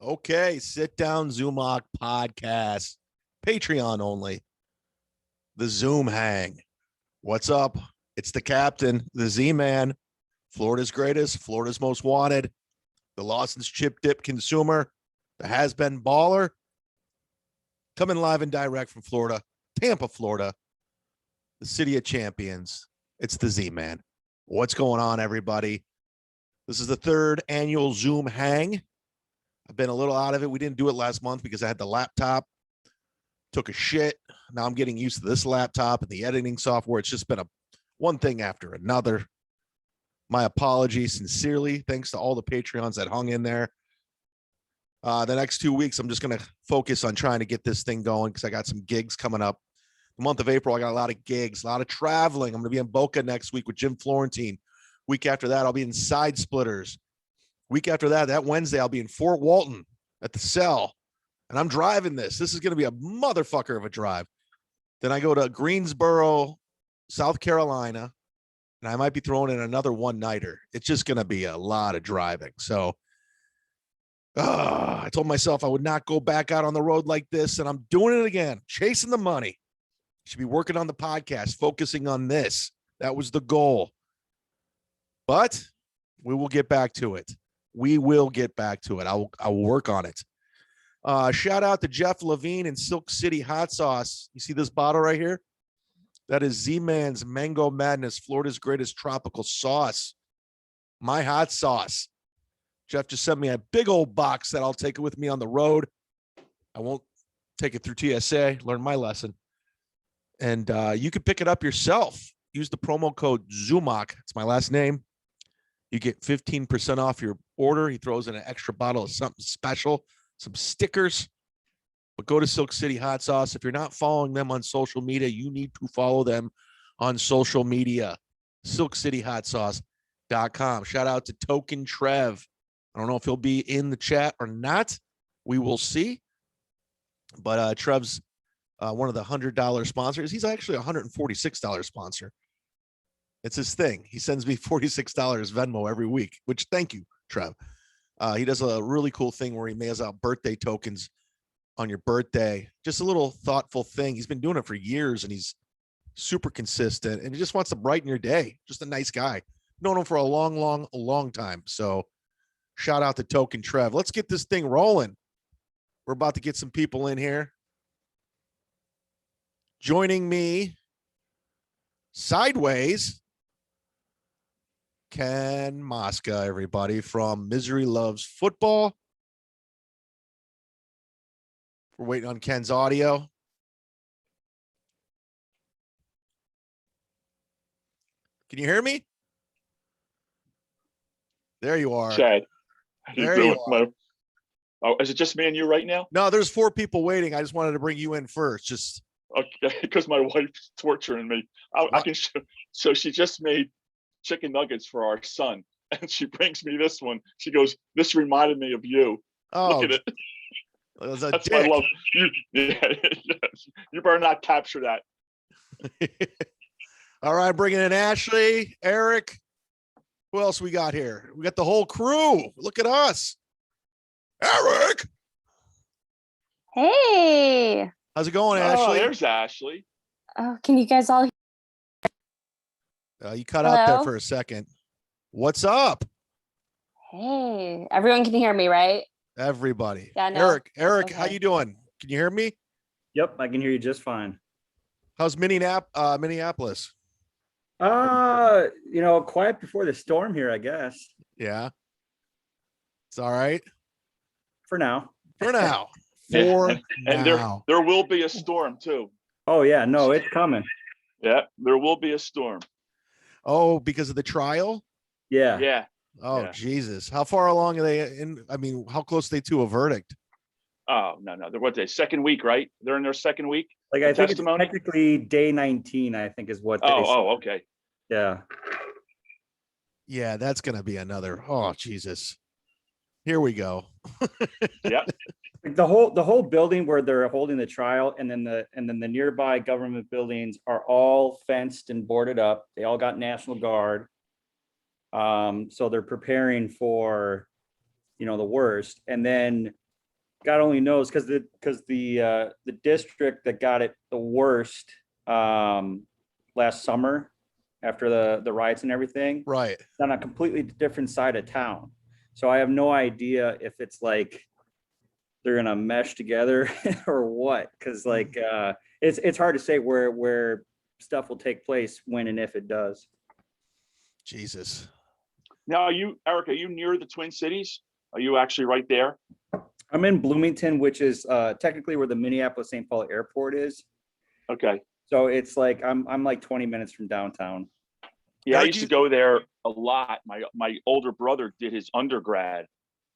Okay, sit down Zumach podcast, Patreon only. The Zoom hang. What's up? It's the captain, the Z man, Florida's greatest, Florida's most wanted, the Lawson's chip dip consumer, the has been baller. Coming live and direct from Florida, Tampa, Florida, the city of champions. It's the Z man. What's going on, everybody? This is the third annual Zoom hang. I've been a little out of it. We didn't do it last month because I had the laptop, took a shit. Now I'm getting used to this laptop and the editing software. It's just been one thing after another. My apologies sincerely. Thanks to all the Patreons that hung in there. The next 2 weeks, I'm just going to focus on trying to get this thing going because I got some gigs coming up. The month of April, I got a lot of gigs, a lot of traveling. I'm going to be in Boca next week with Jim Florentine. Week after that, I'll be in Side Splitters. Week after that Wednesday, I'll be in Fort Walton at the Cell. And I'm driving this. This is going to be a motherfucker of a drive. Then I go to Greensboro, South Carolina, and I might be throwing in another one-nighter. It's just going to be a lot of driving. So I told myself I would not go back out on the road like this, and I'm doing it again, chasing the money. Should be working on the podcast, focusing on this. That was the goal. But we will get back to it. We will get back to it. I will work on it. Shout out to Jeff Levine and Silk City Hot Sauce. You see this bottle right here? That is Z-Man's Mango Madness, Florida's greatest tropical sauce. My hot sauce. Jeff just sent me a big old box that I'll take it with me on the road. I won't take it through TSA, learn my lesson. And you can pick it up yourself. Use the promo code ZUMAC. It's my last name. You get 15% off your order. He throws in an extra bottle of something special, some stickers. But go to Silk City Hot Sauce. If you're not following them on social media, you need to follow them on social media. SilkCityHotSauce.com. Shout out to Token Trev. I don't know if he'll be in the chat or not. We will see. But Trev's one of the $100 sponsors. He's actually a $146 sponsor. It's his thing. He sends me $46 Venmo every week, which thank you, Trev. He does a really cool thing where he mails out birthday tokens on your birthday. Just a little thoughtful thing. He's been doing it for years, and he's super consistent, and he just wants to brighten your day. Just a nice guy. Known him for a long time. So shout out to Token Trev. Let's get this thing rolling. We're about to get some people in here. Joining me sideways, Ken Mosca, everybody, from Misery Loves Football. We're waiting on Ken's audio. Can you hear me? There you are. Chad, There you are. Oh, is it just me and you right now? No, there's 4 people waiting. I just wanted to bring you in first. Just Okay, because my wife's torturing me. I can show. So she just made chicken nuggets for our son, and she brings me this one. She goes, "This reminded me of you." oh, Look at it. That's my love. You better not capture that. All right, bringing in Ashley, Eric. Who else we got here? We got the whole crew. Look at us. Eric. Hey. How's it going, Oh, Ashley? there's Ashley. Oh, can you guys all hear? You cut out there Hello? for a second. What's up? Hey, everyone can hear me, right? Everybody. Yeah, no. Eric, how Okay. you doing? Can you hear me? Yep, I can hear you just fine. How's Minneapolis? Quiet before the storm here, I guess. Yeah. It's all right. For now. For now. And there will be a storm too. Oh yeah, no, it's coming. Yeah, there will be a storm. Oh, because of the trial? Yeah. Yeah. Oh, Yeah. Jesus. How far along are they in? I mean, how close are they to a verdict? Oh no. They're what, they second week, right? They're in their second week. Like I think Testimony? it's technically day 19, I think is what they said. Okay. Yeah. Yeah, that's gonna be another. Oh, Jesus. Here we go. Yeah. Like the whole building where they're holding the trial, and then the nearby government buildings are all fenced and boarded up. They all got National Guard. So they're preparing for, the worst. And then God only knows, because the district that got it the worst last summer after the riots and everything, Right. it's on a completely different side of town. So I have no idea if it's like they're gonna mesh together or what, because like it's hard to say where stuff will take place when and if it does. Jesus. Now, Eric, are you near the Twin Cities? Are you actually right there? I'm in Bloomington, which is technically where the Minneapolis-St. Paul airport is. Okay. So it's like I'm like 20 minutes from downtown. Yeah, I Eric, used to go there a lot. My older brother did his undergrad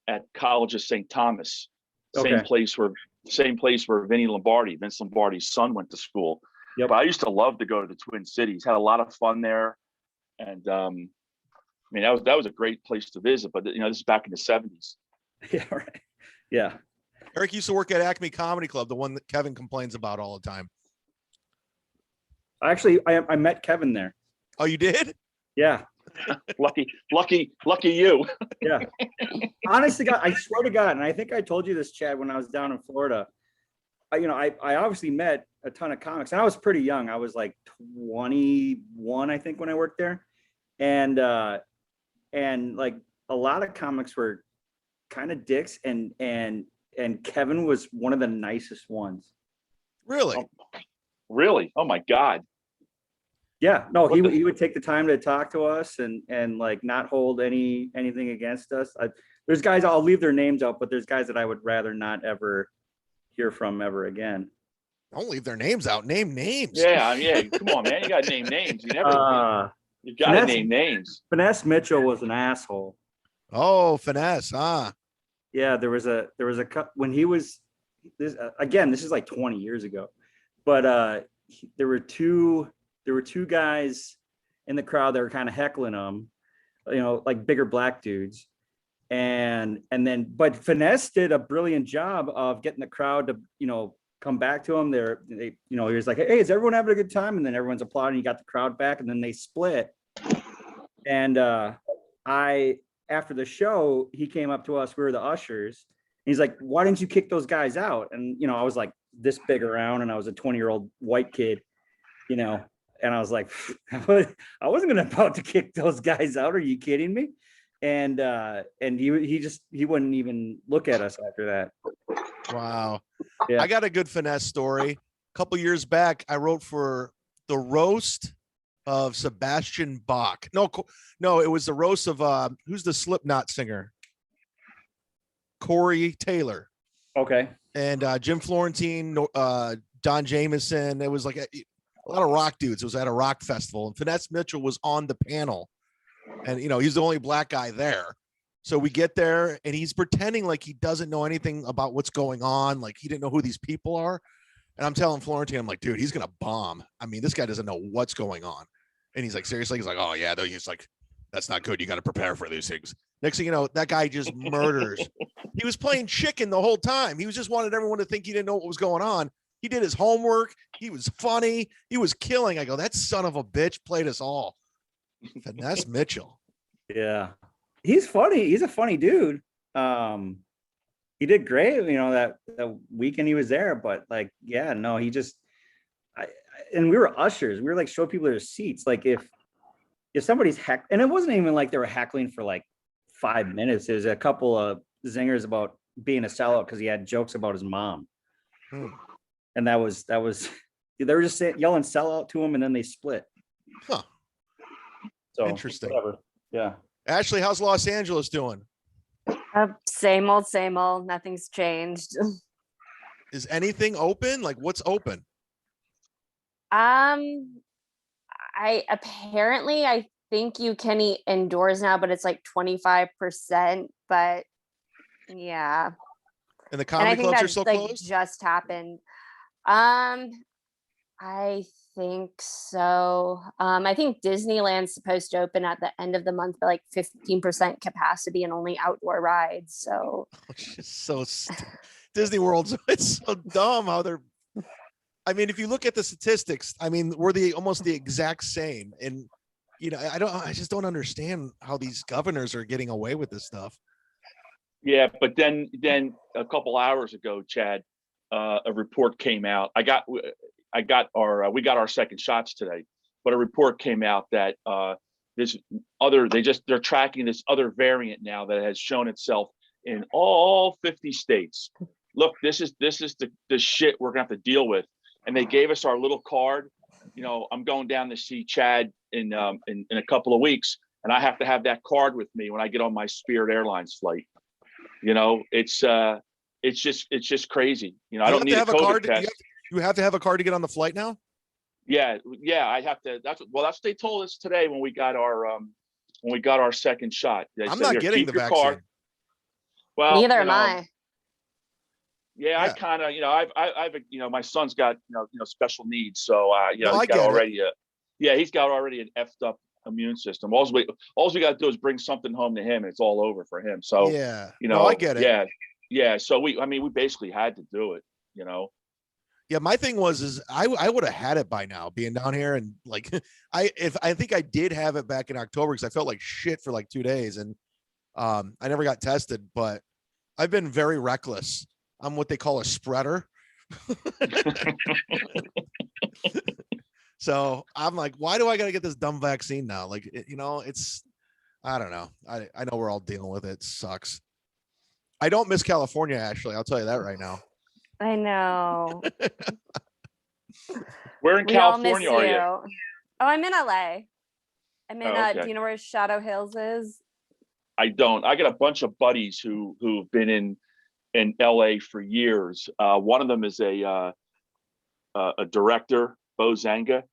at College of St. Thomas, same Okay. place where Vince Lombardi's son went to school. Yep. But I used to love to go to the Twin Cities. Had a lot of fun there, and I mean that was a great place to visit. But this is back in the 70s. Yeah, right. Yeah. Eric used to work at Acme Comedy Club, the one that Kevin complains about all the time. Actually, I met Kevin there. Oh, you did? Yeah. Lucky you. Yeah. Honest to God, I swear to God, and I think I told you this, Chad, when I was down in Florida. I obviously met a ton of comics, and I was pretty young. I was like 21, I think, when I worked there, and like a lot of comics were kind of dicks, and Kevin was one of the nicest ones. Really? Really? Oh my God. Yeah, no, he would take the time to talk to us and like not hold anything against us. There's guys, I'll leave their names out, but there's guys that I would rather not ever hear from ever again. Don't leave their names out. Name names. Yeah. Come on, man. You got to name names. You got to name names. Finesse Mitchell was an asshole. Oh, finesse, huh? Yeah, there was a when he was this again. This is like 20 years ago, but there were two guys in the crowd that were kind of heckling him, like bigger black dudes. But Finesse did a brilliant job of getting the crowd to, come back to him. He was like, "Hey, is everyone having a good time?" And then everyone's applauding. He got the crowd back, and then they split. And after the show, he came up to us. We were the ushers. And he's like, "Why didn't you kick those guys out?" And I was like this big around, and I was a 20-year-old white kid, and I was like, I wasn't about to kick those guys out. Are you kidding me? And he wouldn't even look at us after that. Wow. Yeah. I got a good finesse story. A couple years back, I wrote for the roast of Sebastian Bach. No, it was the roast of who's the Slipknot singer? Corey Taylor. Okay. And Jim Florentine, Don Jameson. It was like a lot of rock dudes. It was at a rock festival, and Finesse Mitchell was on the panel, and he's the only black guy there. So we get there, and he's pretending like he doesn't know anything about what's going on, like he didn't know who these people are. And I'm telling Florentine, I'm like, dude, he's gonna bomb. I mean, this guy doesn't know what's going on. And he's like, seriously? He's like, oh yeah. He's like, that's not good. You got to prepare for these things. Next thing you know, that guy just murders. He was playing chicken the whole time. He was just wanted everyone to think he didn't know what was going on. He did his homework. He was funny. He was killing. I go, that son of a bitch played us all. Finesse Mitchell. Yeah. He's funny. He's a funny dude. He did great, that weekend he was there, but like, yeah, no, and we were ushers. We were like, show people their seats. Like if somebody's and it wasn't even like they were heckling for like 5 minutes. There's a couple of zingers about being a sellout because he had jokes about his mom. And that was they were just yelling sellout to him, and then they split. Huh. So interesting. Whatever. Yeah. Ashley, how's Los Angeles doing? Same old, same old. Nothing's changed. Is anything open? Like what's open? I think you can eat indoors now, but it's like 25%. But yeah. And the comedy clubs are still closed? Just happened. I think so. I think Disneyland's supposed to open at the end of the month, but like 15% capacity and only outdoor rides. So Disney World's it's so dumb how they're. I mean, if you look at the statistics, I mean, we're almost the exact same. And I just don't understand how these governors are getting away with this stuff. Yeah, but then a couple hours ago, Chad, a report came out. We got our second shots today, but a report came out that they're tracking this other variant now that has shown itself in all 50 states. Look, this is the shit we're gonna have to deal with. And they gave us our little card. You know, I'm going down to see Chad in a couple of weeks, and I have to have that card with me when I get on my Spirit Airlines flight. You know, it's just crazy. You know, I don't need a COVID test. You have to have a card to get on the flight now? Yeah, I have to. That's what they told us today when we got our second shot. They I'm said, not "Here, getting keep the your vaccine. card." Well, Neither you am know, I. Yeah, I kind of, I've, my son's got, special needs. So, No, I he's got get it. already he's got already an effed up immune system. All we got to do is bring something home to him and it's all over for him. So, Yeah. No, I get it. Yeah. Yeah. So we basically had to do it, Yeah, my thing was I would have had it by now, being down here, and like I think I did have it back in October because I felt like shit for like 2 days, and I never got tested, but I've been very reckless. I'm what they call a spreader. So I'm like, why do I got to get this dumb vaccine now? Like, I don't know. I know we're all dealing with it. It sucks. I don't miss California, Ashley. I'll tell you that right now. I know. Where in We all miss California are you? you. Oh, I'm in LA. I'm in, Oh, okay. do you know where Shadow Hills is? I don't. I got a bunch of buddies who've been in LA for years. One of them is a director, Bo Zanga.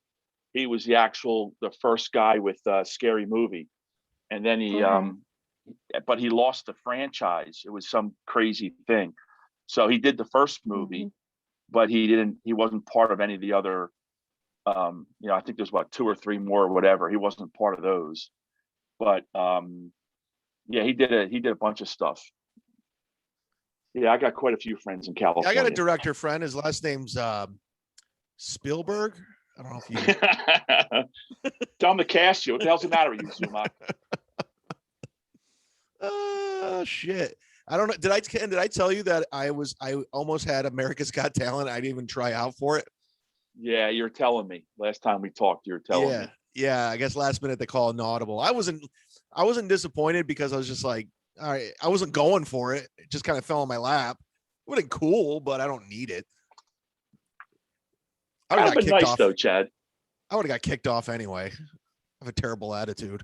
He was the first guy with Scary Movie, and then but he lost the franchise. It was some crazy thing. So he did the first movie, but he wasn't part of any of the other. I think there's about 2 or 3 more or whatever. He wasn't part of those, but he did a bunch of stuff. Yeah, I got quite a few friends in California. I got a director friend. His last name's Spielberg. I don't know if you tell him to cast you. What the hell's the matter with you, Zuma? Oh shit. I don't know. Did I tell you that I almost had America's Got Talent? I didn't even try out for it. Yeah, you're telling me. Last time we talked, you were telling me. Yeah. I guess last minute they call inaudible. I wasn't disappointed because I was just like, all right, I wasn't going for it. It just kind of fell in my lap. It would have been cool, but I don't need it. I would have got kicked off though, Chad. I would have got kicked off anyway. I have a terrible attitude.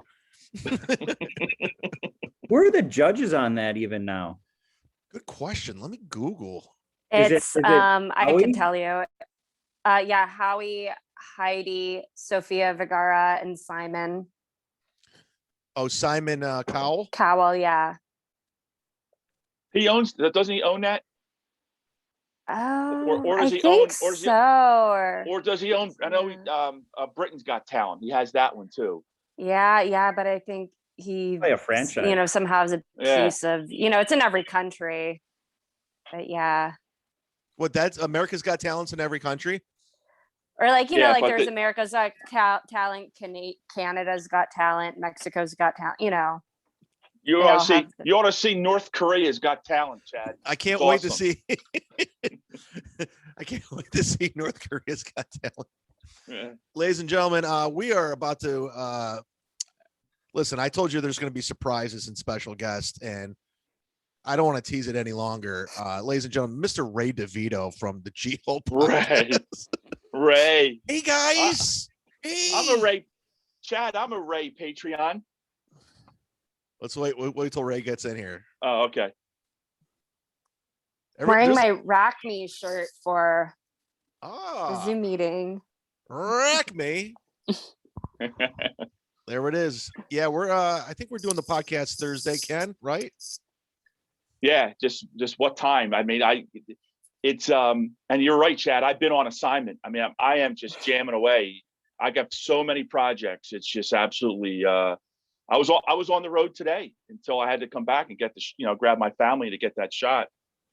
Where are the judges on that even now? Good question. Let me Google. It's I Howie? can tell you. Howie, Heidi, Sofia Vergara, and Simon Oh, Simon Cowell. Cowell. Yeah. He owns that, doesn't he own that? Or does I he think own? Or does he own? I know Britain's Got Talent. He has that one too. Yeah, but I think he, Probably a franchise. somehow has a piece of, it's in every country. But yeah. What, that's America's Got Talents in every country? Or like, like but there's America's Got Talent, Canada's Got Talent, Mexico's Got Talent, You ought to see North Korea's Got Talent, Chad. I can't It's wait to awesome. see. I can't wait to see North Korea's Got Talent. Yeah. Ladies and gentlemen, we are about to listen. I told you there's going to be surprises and special guests, and I don't want to tease it any longer. Ladies and gentlemen, Mr. Ray DeVito from the G-Hole podcast. Ray. Hey guys. Hey. I'm a Ray. Chad, I'm a Ray Patreon. Let's wait till Ray gets in here. Oh, okay. Wearing my Rack Me shirt for the Zoom meeting. Rack Me. There it is. Yeah, we're I think we're doing the podcast Thursday, Ken, right? Yeah, just what time? I mean, it's and you're right, Chad. I've been on assignment. I mean, I am just jamming away. I got so many projects. It's just absolutely I was on the road today until I had to come back and get grab my family to get that shot.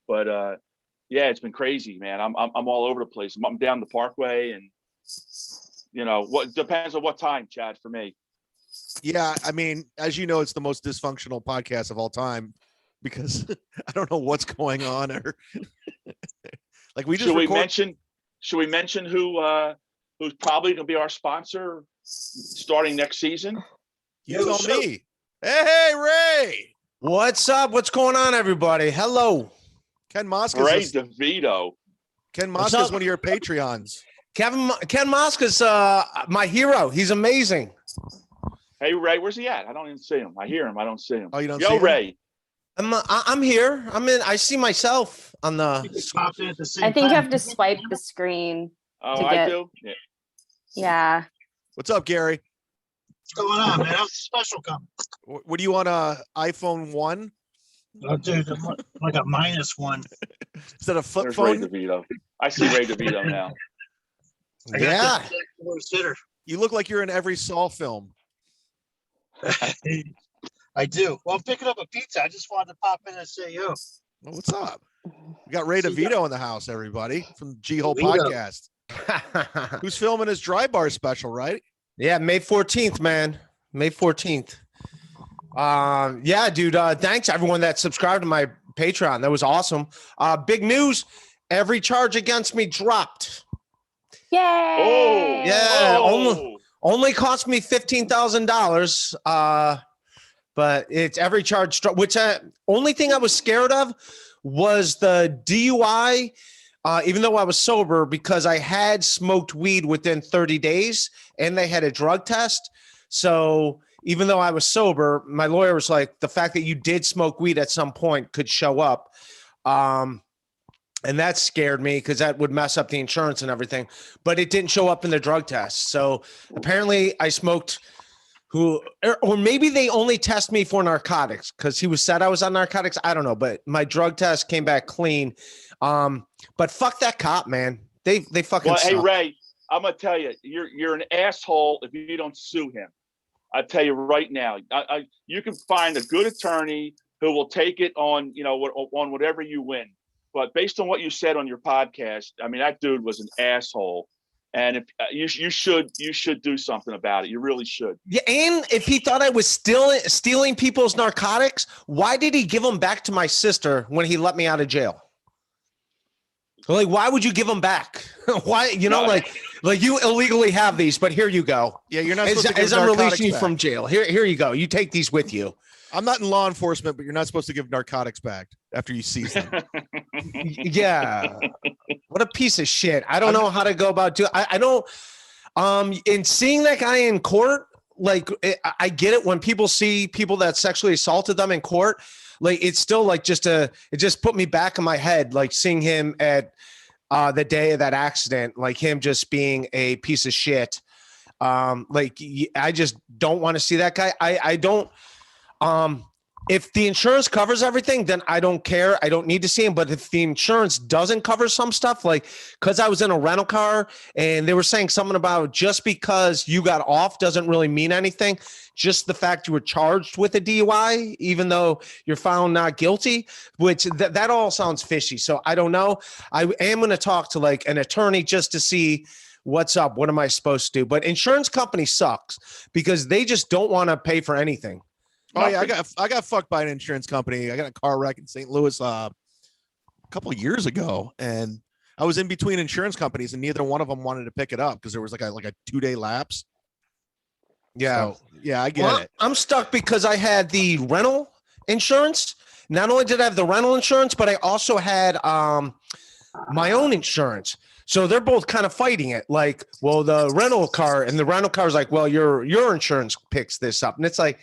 But yeah, it's been crazy, man. I'm all over the place. I'm down the Parkway, and what depends on what time, Chad, for me. Yeah, I mean, as you know, it's the most dysfunctional podcast of all time. because I don't know what's going on. Or like we just Should we mention who's probably going to be our sponsor starting next season? You tell me. Hey, Ray. What's up? What's going on, everybody? Hello. Ken Mosca. Ray DeVito. Ken Mosca is one of your Patreons. Ken Mosca's my hero. He's amazing. Hey, Ray, where's he at? I don't even see him. I hear him. I don't see him. Oh, you don't see Yo, him? Ray. I'm here. I see myself on the. I think you have to swipe the screen. Oh, To I get- do? Yeah. Yeah. What's up, Gary? What's going on, man? How's the special coming? What do you want? A iPhone 1 Oh, dude, I'm like a -1. instead of flip There's Ray phone? DeVito. I see Ray DeVito now. I got Yeah. this worst hitter. You look like you're in every Saw film. I do. Well, I'm picking up a pizza. I just wanted to pop in and say yo. Well, what's up? We got Ray DeVito in the house, everybody, from G Hole DeVito. Podcast. Who's filming his dry bar special, right? Yeah, May 14th, man. May 14th. Yeah, dude. Thanks everyone that subscribed to my Patreon. That was awesome. Big news. Every charge against me dropped. Yay! Oh, Yeah, oh. Only cost me $15,000. But it's every charge, which only thing I was scared of was the DUI, even though I was sober, because I had smoked weed within 30 days and they had a drug test. So even though I was sober, my lawyer was like, the fact that you did smoke weed at some point could show up. And that scared me because that would mess up the insurance and everything, but it didn't show up in the drug test. So apparently I smoked or maybe they only test me for narcotics because he said I was on narcotics. I don't know, but my drug test came back clean. But fuck that cop, man. They fucking Well, suck. hey, Ray, I'm going to tell you, you're an asshole if you don't sue him. I tell you right now, you can find a good attorney who will take it on, on whatever you win. But based on what you said on your podcast, I mean, that dude was an asshole. And if you should do something about it. You really should. Yeah, and if he thought I was still stealing people's narcotics, why did he give them back to my sister when he let me out of jail? Like, why would you give them back? Why, like you illegally have these, but here you go. Yeah, you're not As, supposed to give as I'm narcotics releasing you back. from jail, here you go. You take these with you. I'm not in law enforcement, but you're not supposed to give narcotics back after you seize them. Yeah. What a piece of shit. I don't know how to go about doing. I don't. In seeing that guy in court, like I get it when people see people that sexually assaulted them in court. Like it's still like it just put me back in my head, like seeing him at the day of that accident, like him just being a piece of shit. Like I just don't want to see that guy. I don't. If the insurance covers everything, then I don't care. I don't need to see him. But if the insurance doesn't cover some stuff, like because I was in a rental car and they were saying something about just because you got off doesn't really mean anything. Just the fact you were charged with a DUI, even though you're found not guilty, which that all sounds fishy. So I don't know. I am going to talk to like an attorney just to see what's up. What am I supposed to do? But insurance company sucks because they just don't want to pay for anything. Oh yeah, I got fucked by an insurance company. I got a car wreck in St. Louis a couple of years ago, and I was in between insurance companies, and neither one of them wanted to pick it up because there was like a 2-day lapse. Yeah, So, yeah, I get it. I'm stuck because I had the rental insurance. Not only did I have the rental insurance, but I also had my own insurance. So they're both kind of fighting it. Like, well, the rental car is like, well, your insurance picks this up, and it's like.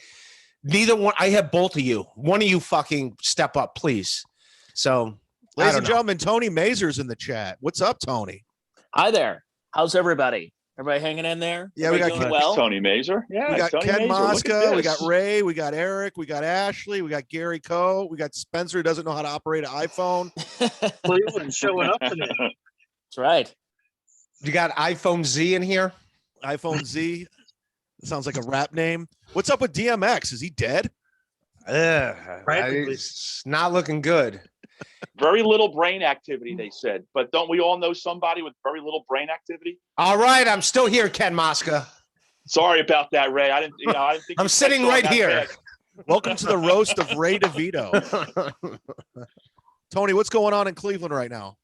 Neither one. I have both of you. One of you fucking step up, please. So, Ladies and gentlemen, Tony Mazur's in the chat. What's up, Tony? Hi there. How's everybody? Everybody hanging in there? Yeah, we got Everybody doing Well, well. Tony Mazer. Yeah, We got Tony Ken Mazer. Look at Mosca, we got this. Ray, we got Eric, we got Ashley, we got Gary Coe, we got Spencer who doesn't know how to operate an iPhone. Cleveland showing up today. That's right. You got iPhone Z in here. iPhone Z. Sounds like a rap name. What's up with DMX? Is he dead? Practically. It's not looking good. Very little brain activity, they said. But don't we all know somebody with very little brain activity? All right, I'm still here, Ken Mosca. Sorry about that, Ray. I didn't think I'm you sitting saw right that here. bad. Welcome to the roast of Ray DeVito. Tony, what's going on in Cleveland right now?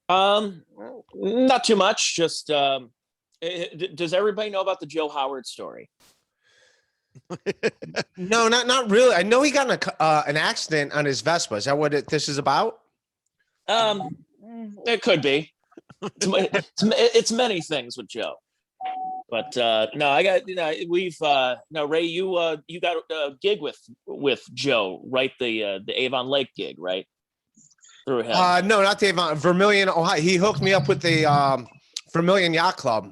Not too much. Just does everybody know about the Joe Howard story? No, not really. I know he got in an accident on his Vespa. Is that what this is about? It could be. It's many things with Joe. But no, I got we've no Ray, you got a gig with Joe, right? The Avon Lake gig, right? Through him. No, not the Avon, Vermilion, Ohio. He hooked me up with the Vermilion Yacht Club.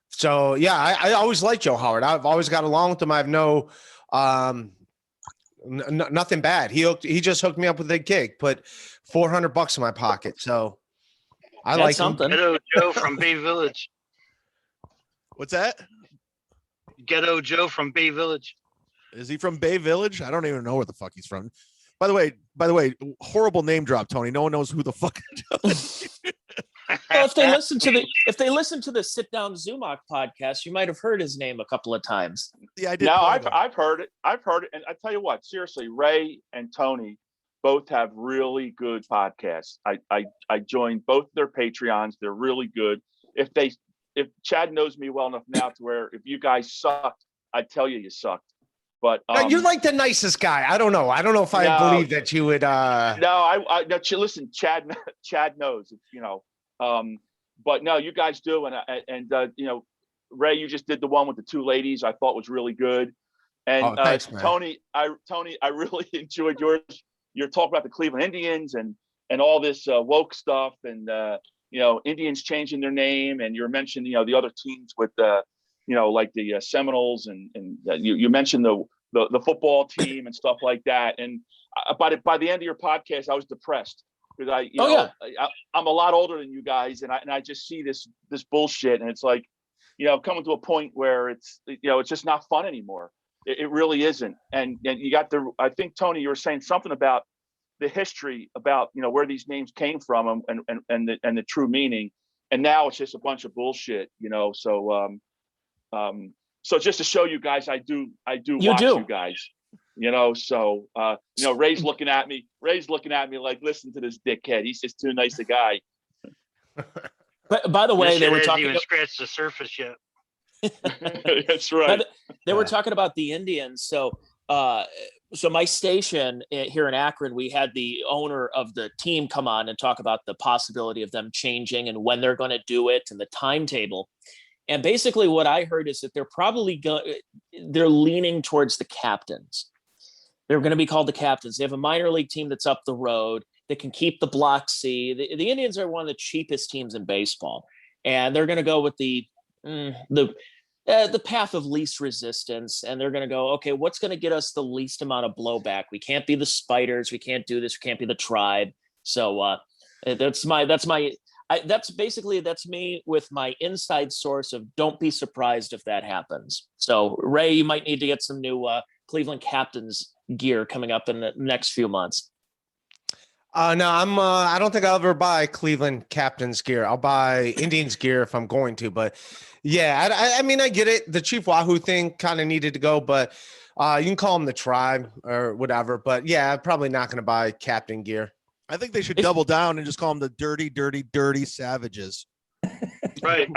So yeah, I always liked Joe Howard. I've always got along with him. I have no nothing bad. He just hooked me up with a gig, put $400 in my pocket. So I That's like something. Ghetto Joe from Bay Village. What's that? Ghetto Joe from Bay Village. Is he from Bay Village? I don't even know where the fuck he's from. By the way, horrible name drop, Tony. No one knows who the fuck. Well, if they listen to the Sit Down Zumach podcast, you might have heard his name a couple of times. Yeah, I did. No, play that. I've heard it. I've heard it. And I tell you what, seriously, Ray and Tony both have really good podcasts. I joined both their Patreons. They're really good. If Chad knows me well enough now to where if you guys sucked, I'd tell you sucked. But Now, you're like the nicest guy. I don't know if I No. believe that you would. no, I no, listen, Chad knows, but no, you guys do. And Ray, you just did the one with the two ladies. I thought was really good. And Oh, thanks, man. Tony, I really enjoyed yours. You're talking about the Cleveland Indians and all this woke stuff and Indians changing their name, and you're mentioning the other teams with like the Seminoles and you mentioned the football team and stuff like that. And by the end of your podcast, I was depressed because I'm a lot older than you guys, and I just see this bullshit, and it's like coming to a point where it's just not fun anymore. It really isn't. And you got I think Tony, you were saying something about the history about where these names came from and the true meaning, and now it's just a bunch of bullshit. So just to show you guys, I do watch you guys. Ray's looking at me like, listen to this dickhead. He's just too nice a guy. But by the way, This they shit were hasn't talking. even scratched the surface yet. That's right. They were talking about the Indians. So my station here in Akron, we had the owner of the team come on and talk about the possibility of them changing and when they're going to do it and the timetable. And basically what I heard is that they're leaning towards the captains. They're going to be called the captains. They have a minor league team that's up the road that can keep the Block C. The Indians are one of the cheapest teams in baseball, and they're going to go with the path of least resistance. And they're going to go, okay, what's going to get us the least amount of blowback? We can't be the Spiders. We can't do this. We can't be the Tribe. So that's me with my inside source of don't be surprised if that happens. So Ray, you might need to get some new Cleveland Captains gear coming up in the next few months. No, I don't think I'll ever buy Cleveland Captains gear. I'll buy Indians gear if I'm going to, but yeah, I mean, I get it. The Chief Wahoo thing kind of needed to go, but you can call them the Tribe or whatever, but yeah, I'm probably not going to buy Captain gear. I think they should double down and just call them the dirty, dirty, dirty savages. Right.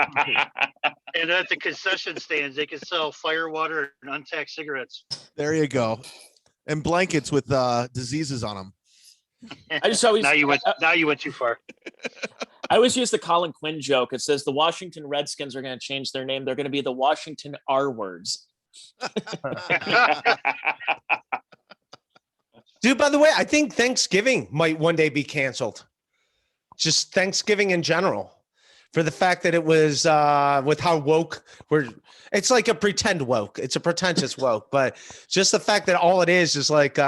And at the concession stands, they can sell fire water and untaxed cigarettes. There you go. And blankets with diseases on them. I just always Now you went too far. I always use the Colin Quinn joke. It says the Washington Redskins are going to change their name. They're going to be the Washington R words. Dude, by the way, I think Thanksgiving might one day be canceled. Just Thanksgiving in general, for the fact that it was with how woke it's like a pretend woke. It's a pretentious woke, but just the fact that all it is like,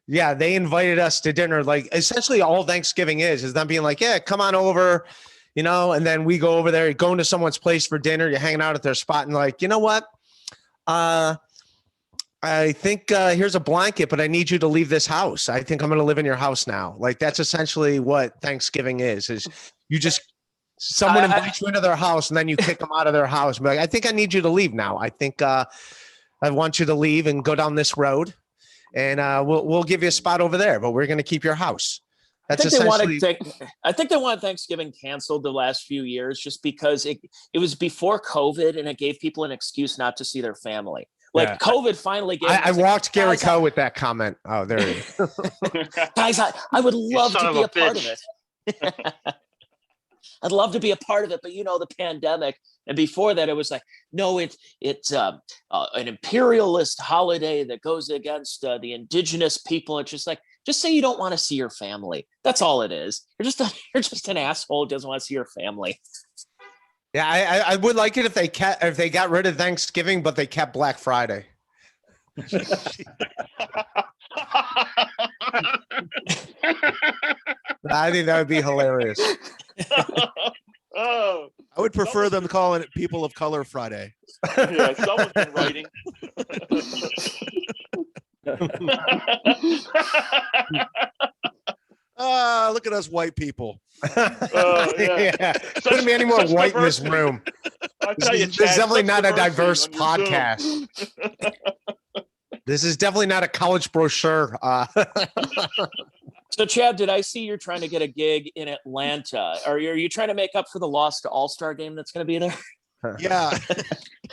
yeah, they invited us to dinner. Like essentially all Thanksgiving is them being like, yeah, come on over, and then we go over there, going to someone's place for dinner. You're hanging out at their spot and like, you know what? I think here's a blanket, but I need you to leave this house. I think I'm going to live in your house now. Like that's essentially what Thanksgiving is you just, someone invites you into their house and then you kick them out of their house. But like, I think I need you to leave now. I think I want you to leave and go down this road, and we'll give you a spot over there, but we're going to keep your house. I That's think they wanted essentially. I think they wanted Thanksgiving canceled the last few years just because it was before COVID and it gave people an excuse not to see their family. Like Yeah. COVID finally gave. I walked Gary guys, Coe with that comment. Oh, there he is. guys, I would love son to of be a a part of bitch. it. I'd love to be a part of it, but the pandemic, and before that, it was like, no, it's an imperialist holiday that goes against the indigenous people. It's just like, just say you don't want to see your family. That's all it is. You're just an asshole who doesn't want to see your family. Yeah, I would like it if they got rid of Thanksgiving, but they kept Black Friday. I think that would be hilarious. Oh, I would prefer them calling it People of Color Friday. yeah, someone's been writing. Look at us white people. Yeah. Couldn't be any more Such white in this diversity. room. I tell you, This is Chad, definitely such not a diversity diverse on your Zoom. podcast. This is definitely not a college brochure. So, Chad, did I see you're trying to get a gig in Atlanta? Are you trying to make up for the lost All-Star game that's going to be there? Yeah.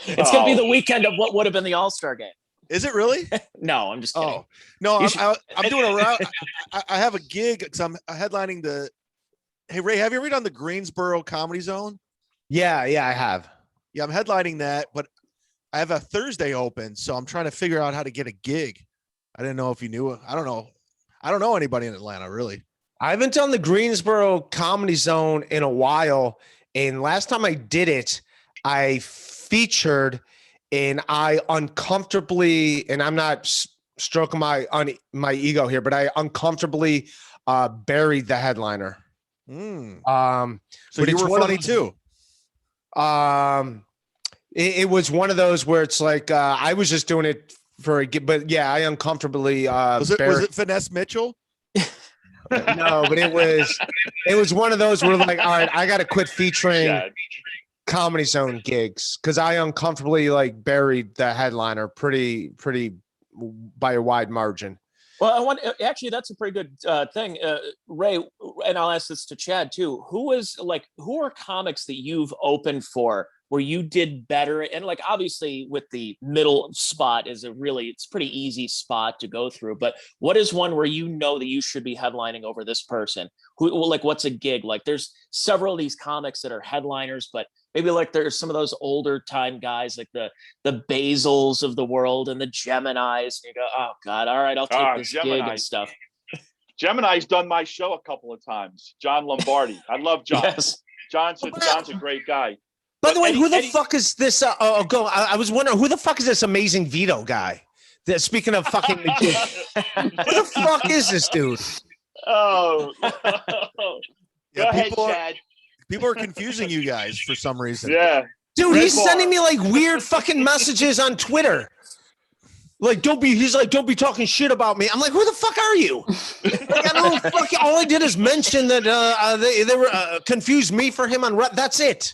It's going to be Oh. the weekend of what would have been the All-Star game. Is it really? No, I'm just kidding. Oh, no, You I'm doing a route. I have a gig because I'm headlining the. Hey, Ray, have you ever done the Greensboro Comedy Zone? Yeah, I have. Yeah, I'm headlining that, but I have a Thursday open, so I'm trying to figure out how to get a gig. I didn't know if you knew. I don't know. I don't know anybody in Atlanta, really. I haven't done the Greensboro Comedy Zone in a while. And last time I did it, I featured and I uncomfortably, and I'm not stroking my ego here, but I uncomfortably buried the headliner. So But you it's were one of funny those- too. It was one of those where it's like I was just doing it for a but yeah, I uncomfortably Was buried. it Finesse Mitchell? No, but it was one of those where like, all right, I got to quit featuring Chad. Comedy Zone gigs because I uncomfortably like buried the headliner pretty by a wide margin. Well, actually, that's a pretty good thing, Ray. And I'll ask this to Chad too. Who are comics that you've opened for where you did better? And like, obviously, with the middle spot it's pretty easy spot to go through. But what is one where you know that you should be headlining over this person? What's a gig? Like, there's several of these comics that are headliners, but maybe like there's some of those older time guys like the Basils of the world and the Geminis. And you go, oh God, all right, I'll take this gig Gemini. and stuff. Gemini's done my show a couple of times. John Lombardi. I love John. Yes. John's a great guy. By the way, Eddie- who the Eddie- fuck is this? I was wondering who the fuck is this amazing Vito guy? Speaking of fucking magicians, who the fuck is this dude? Oh. Yeah, Go ahead, people are- Chad. People are confusing you guys for some reason. Yeah. Dude, Red he's bar. sending me like weird fucking messages on Twitter. Like, he's like, don't be talking shit about me. I'm like, who the fuck are you? Like, I don't fucking, all I did is mention that they were confused me for him on that's it.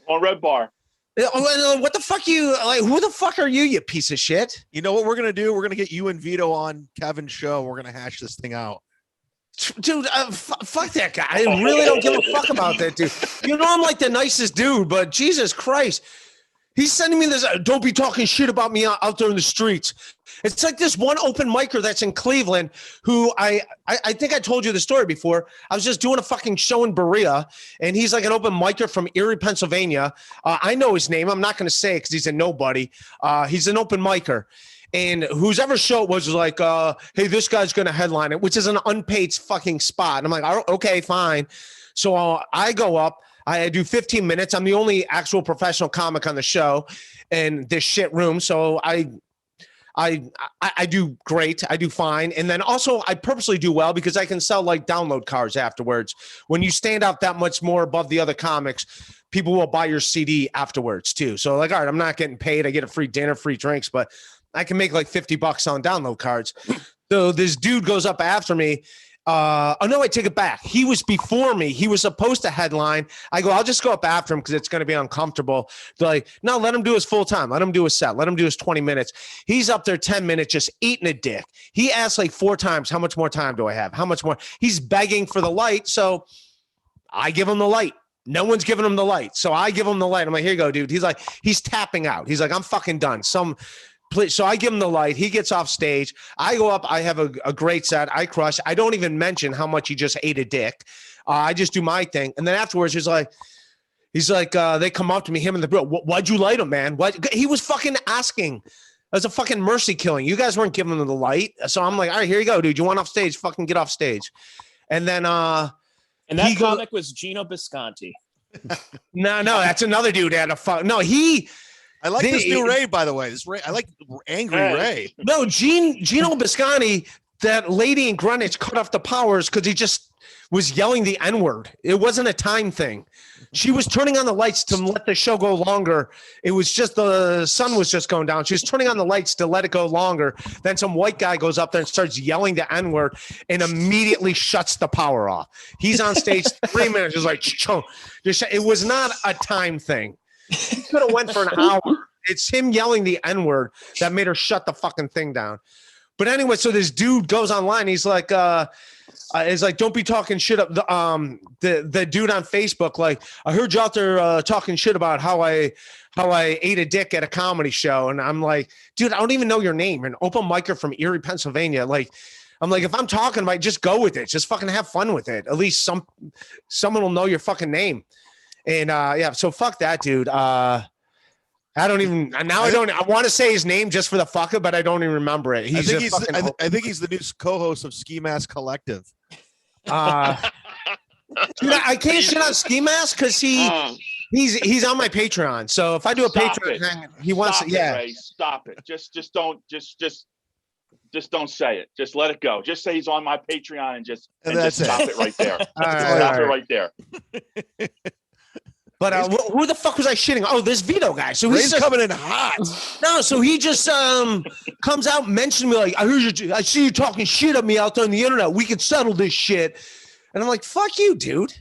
On Red Bar. What the fuck who the fuck are you, you piece of shit? You know what we're gonna do? We're gonna get you and Vito on Kevin's show. We're gonna hash this thing out. Dude, fuck that guy. I really don't give a fuck about that dude. You know, I'm like the nicest dude, but Jesus Christ. He's sending me this, don't be talking shit about me out there in the streets. It's like this one open micer that's in Cleveland who I think I told you the story before. I was just doing a fucking show in Berea, and he's like an open micer from Erie, Pennsylvania. I know his name. I'm not going to say it because he's a nobody. He's an open micer. And whose ever show it was like, hey, this guy's going to headline it, which is an unpaid fucking spot. And I'm like, oh, okay, fine. So I go up. I do 15 minutes. I'm the only actual professional comic on the show in this shit room. So I do great. I do fine. And then also I purposely do well because I can sell like download cards afterwards. When you stand out that much more above the other comics, people will buy your CD afterwards too. So like, all right, I'm not getting paid. I get a free dinner, free drinks, but I can make like $50 on download cards. So this dude goes up after me Oh no, I take it back. He was before me. He was supposed to headline. I go, I'll just go up after him because it's going to be uncomfortable. They're like, no, let him do his full time. Let him do his set. Let him do his 20 minutes. He's up there 10 minutes just eating a dick. He asked like 4 times, how much more time do I have? How much more? He's begging for the light. So I give him the light. No one's giving him the light. So I give him the light. I'm like, here you go, dude. He's like, he's tapping out. He's like, I'm fucking done. So I give him the light. He gets off stage. I go up. I have a great set. I crush. I don't even mention how much he just ate a dick. I just do my thing. And then afterwards, he's like, they come up to me, him and the bro. Why'd you light him, man? What? He was fucking asking. It was a fucking mercy killing. You guys weren't giving him the light. So I'm like, all right, here you go, dude. You want off stage? Fucking get off stage. And then, and that comic was Gino Bisconti. no, that's another dude that had a fuck. No, I like this new Ray, by the way. This Ray, I like Angry Ray. No, Gino Biscotti, that lady in Greenwich cut off the powers because he just was yelling the N-word. It wasn't a time thing. She was turning on the lights to let the show go longer. It was just the sun was just going down. She was turning on the lights to let it go longer. Then some white guy goes up there and starts yelling the N-word and immediately shuts the power off. He's on stage 3 minutes, just like, it was not a time thing. He could have went for an hour. It's him yelling the N-word that made her shut the fucking thing down. But anyway, so this dude goes online. He's like, don't be talking shit up. The dude on Facebook, like, I heard you out there talking shit about how I ate a dick at a comedy show. And I'm like, dude, I don't even know your name. An open micer from Erie, Pennsylvania. Like, I'm like, if I'm talking about it, just go with it. Just fucking have fun with it. At least someone will know your fucking name. And yeah, so fuck that dude. I don't even now. I want to say his name just for the fuck it, but I don't even remember it. I think he's the new co-host of Ski Mask Collective. Dude, I can't shit on Ski Mask because he's on my Patreon. So if I do a Patreon thing, he wants Stop to. Yeah, Ray, stop it. Just don't say it. Just let it go. Just say he's on my Patreon and just stop it right there. Stop it right there. But who the fuck was I shitting? Oh, this Vito guy. So he's coming in hot. No, so he just comes out and mentioned me like, I see you talking shit at me out there on the internet. We can settle this shit. And I'm like, fuck you, dude.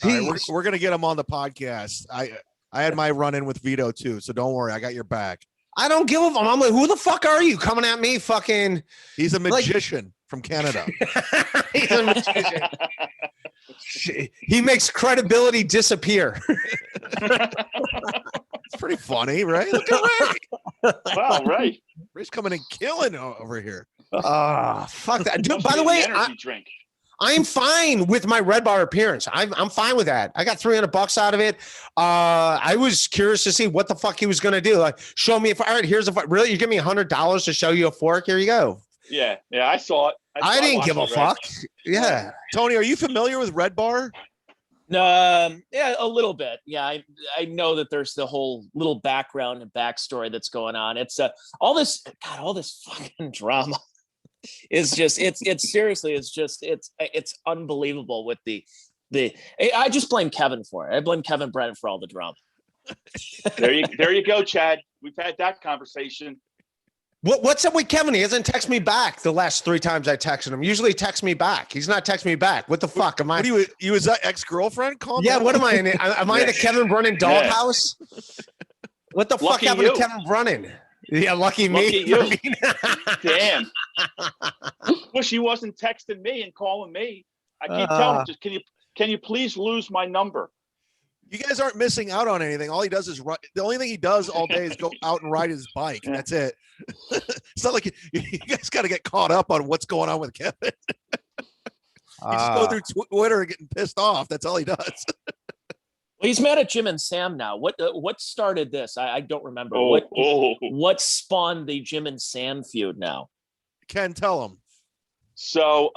Right, we're gonna get him on the podcast. I had my run in with Vito too, so don't worry, I got your back. I don't give a fuck. I'm like, who the fuck are you coming at me? Fucking. He's a magician from Canada. He's a magician. He makes credibility disappear. It's pretty funny, right? Look at Ray. Wow, Ray. Ray's coming and killing over here. Fuck that. Dude, by the way, I'm fine with my Red Bar appearance. I'm fine with that. I got $300 out of it. I was curious to see what the fuck he was going to do. Like, show me all right, here's really, you give me $100 to show you a fork. Here you go. Yeah, I saw it. I didn't give a fuck. Yeah. Tony, are you familiar with Red Bar? Yeah, a little bit. Yeah, I know that there's the whole little background and backstory that's going on. It's all this fucking drama is just it's seriously it's unbelievable with the I just blame Kevin for it. I blame Kevin Brennan for all the drama. There you go, Chad. We've had that conversation. What's up with Kevin? He hasn't texted me back the last 3 times I texted him. Usually he texts me back. He's not texting me back. What the fuck? Am I? What are you his ex-girlfriend? Yeah, what am I in? Am I in the Kevin Brennan doghouse? What the fuck happened to Kevin Brennan? Yeah, lucky me. You. Damn. Wish he wasn't texting me and calling me. I keep telling him, just can you please lose my number? You guys aren't missing out on anything. All he does is ride. The only thing he does all day is go out and ride his bike. That's it. It's not like you guys got to get caught up on what's going on with Kevin. He just go through Twitter and getting pissed off. That's all he does. Well, he's mad at Jim and Sam now. What started this? I don't remember. What spawned the Jim and Sam feud now? Ken, tell him. So,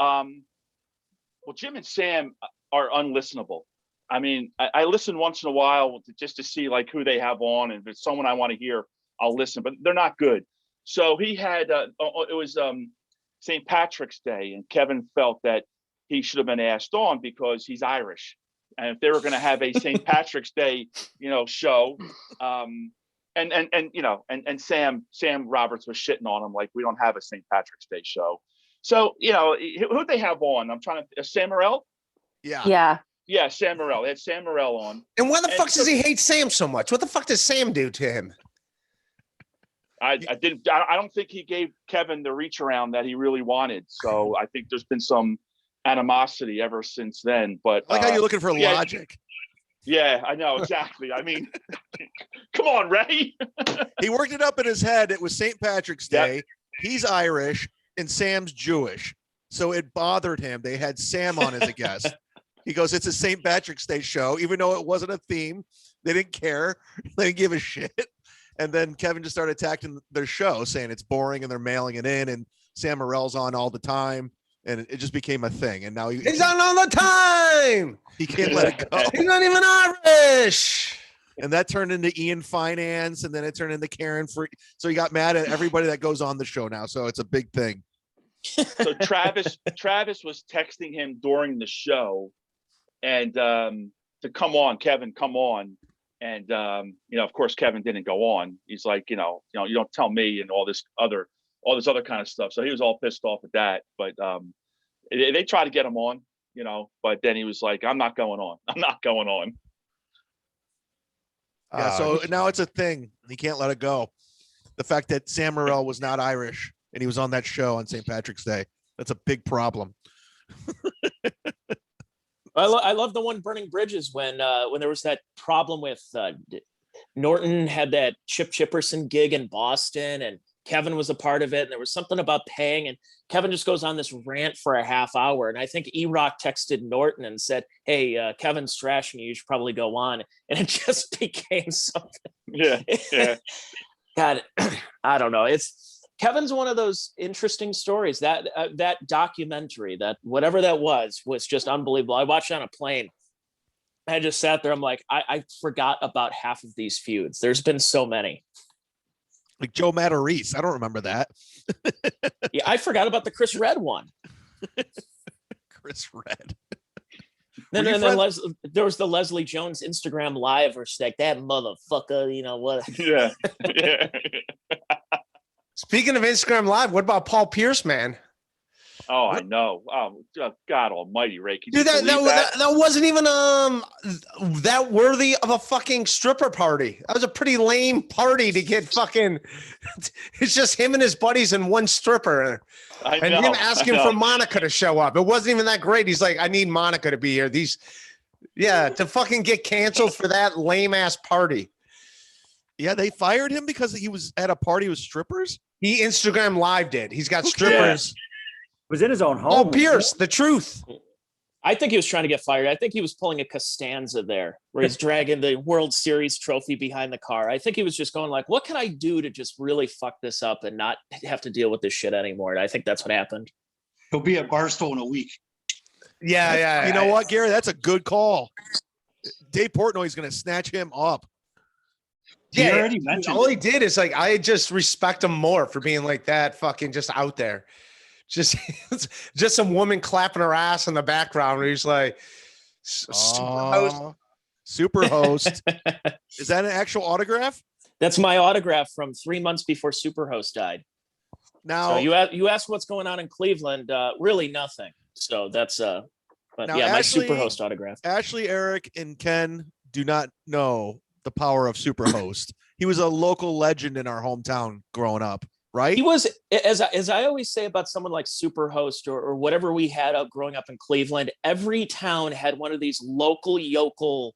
Jim and Sam are unlistenable. I mean, I listen once in a while just to see like who they have on, and if it's someone I want to hear, I'll listen. But they're not good. So he had it was St. Patrick's Day, and Kevin felt that he should have been asked on because he's Irish, and if they were going to have a St. Patrick's Day, show, and Sam Roberts was shitting on him like we don't have a St. Patrick's Day show. So, who'd they have on? I'm trying to, Sam Morril? Yeah. Yeah. Yeah, Sam Morril. They had Sam Morril on. And why the And fuck so- does he hate Sam so much? What the fuck does Sam do to him? I don't think he gave Kevin the reach around that he really wanted. So I think there's been some animosity ever since then. But I like how you're looking for yeah. logic. yeah, I know exactly. I mean, come on, Ray. He worked it up in his head. It was St. Patrick's Yep. Day. He's Irish and Sam's Jewish. So it bothered him. They had Sam on as a guest. He goes, it's a St. Patrick's Day show, even though it wasn't a theme. They didn't care. They didn't give a shit. And then Kevin just started attacking their show, saying it's boring and they're mailing it in. And Sam Morril's on all the time. And it just became a thing. And now He's on all the time. he can't let it go. He's not even Irish. And that turned into Ian Finance. And then it turned into Karen Free. So he got mad at everybody that goes on the show now. So it's a big thing. So Travis was texting him during the show and to come on, Kevin, come on. And of course Kevin didn't go on. He's like, you don't tell me and all this other kind of stuff. So he was all pissed off at that. But they tried to get him on, but then he was like, I'm not going on. I'm not going on. Yeah. So now it's a thing. He can't let it go. The fact that Sam Morril was not Irish and he was on that show on St. Patrick's Day. That's a big problem. I love the one Burning Bridges when there was that problem with Norton had that Chip Chipperson gig in Boston and Kevin was a part of it. And there was something about paying and Kevin just goes on this rant for a half hour. And I think E-Rock texted Norton and said, hey, Kevin's trashing you. You should probably go on. And it just became something. Yeah. Yeah. God, I don't know. Kevin's one of those interesting stories. That documentary, that whatever that was just unbelievable. I watched it on a plane. I just sat there. I'm like, I forgot about half of these feuds. There's been so many. Like Joe Matarese. I don't remember that. Yeah, I forgot about the Chris Red one. Chris Red. Then, Were you and then friends- there was the Leslie Jones Instagram live where she's like, that motherfucker, what? Yeah. Yeah. Speaking of Instagram Live, what about Paul Pierce, man? Oh, I know. Oh, God almighty, Ray. Can you Dude, that believe that? wasn't even that worthy of a fucking stripper party. That was a pretty lame party to get fucking. It's just him and his buddies and one stripper, I and know, him asking I know. for Monica to show up. It wasn't even that great. He's like, I need Monica to be here. To fucking get canceled for that lame ass party. Yeah, they fired him because he was at a party with strippers. He Instagram Live did. He's got Who strippers. Was in his own home. Oh, Pierce, the truth. I think he was trying to get fired. I think he was pulling a Costanza there, where he's dragging the World Series trophy behind the car. I think he was just going like, what can I do to just really fuck this up and not have to deal with this shit anymore? And I think that's what happened. He'll be at Barstow in a week. Yeah. You know what, Gary? That's a good call. Dave Portnoy is going to snatch him up. He already mentioned all it. he did is like, I just respect him more for being like that, fucking just out there. Just some woman clapping her ass in the background where he's like, Super host. Is that an actual autograph? That's my autograph from 3 months before Superhost died. Now, So you asked what's going on in Cleveland, really nothing. So that's but Now, yeah, my Ashley- Superhost autograph. Ashley, Eric, and Ken do not know the power of Superhost. He was a local legend in our hometown growing up, right? He was, as I always say about someone like Superhost or whatever we had up growing up in Cleveland, every town had one of these local yokel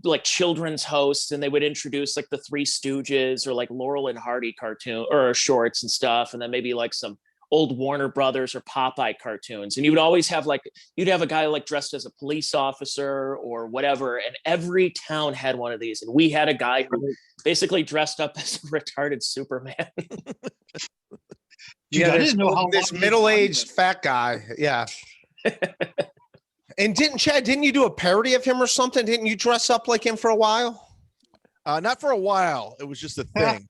like children's hosts, and they would introduce like the Three Stooges or like Laurel and Hardy cartoon or shorts and stuff, and then maybe like some old Warner Brothers or Popeye cartoons. And you would always have you'd have a guy like dressed as a police officer or whatever, and every town had one of these. And we had a guy who basically dressed up as a retarded Superman. Dude, I this- didn't know how this long he middle-aged was fat guy. Yeah. And didn't you do a parody of him or something? Didn't you dress up like him for a while? Not for a while. It was just a thing.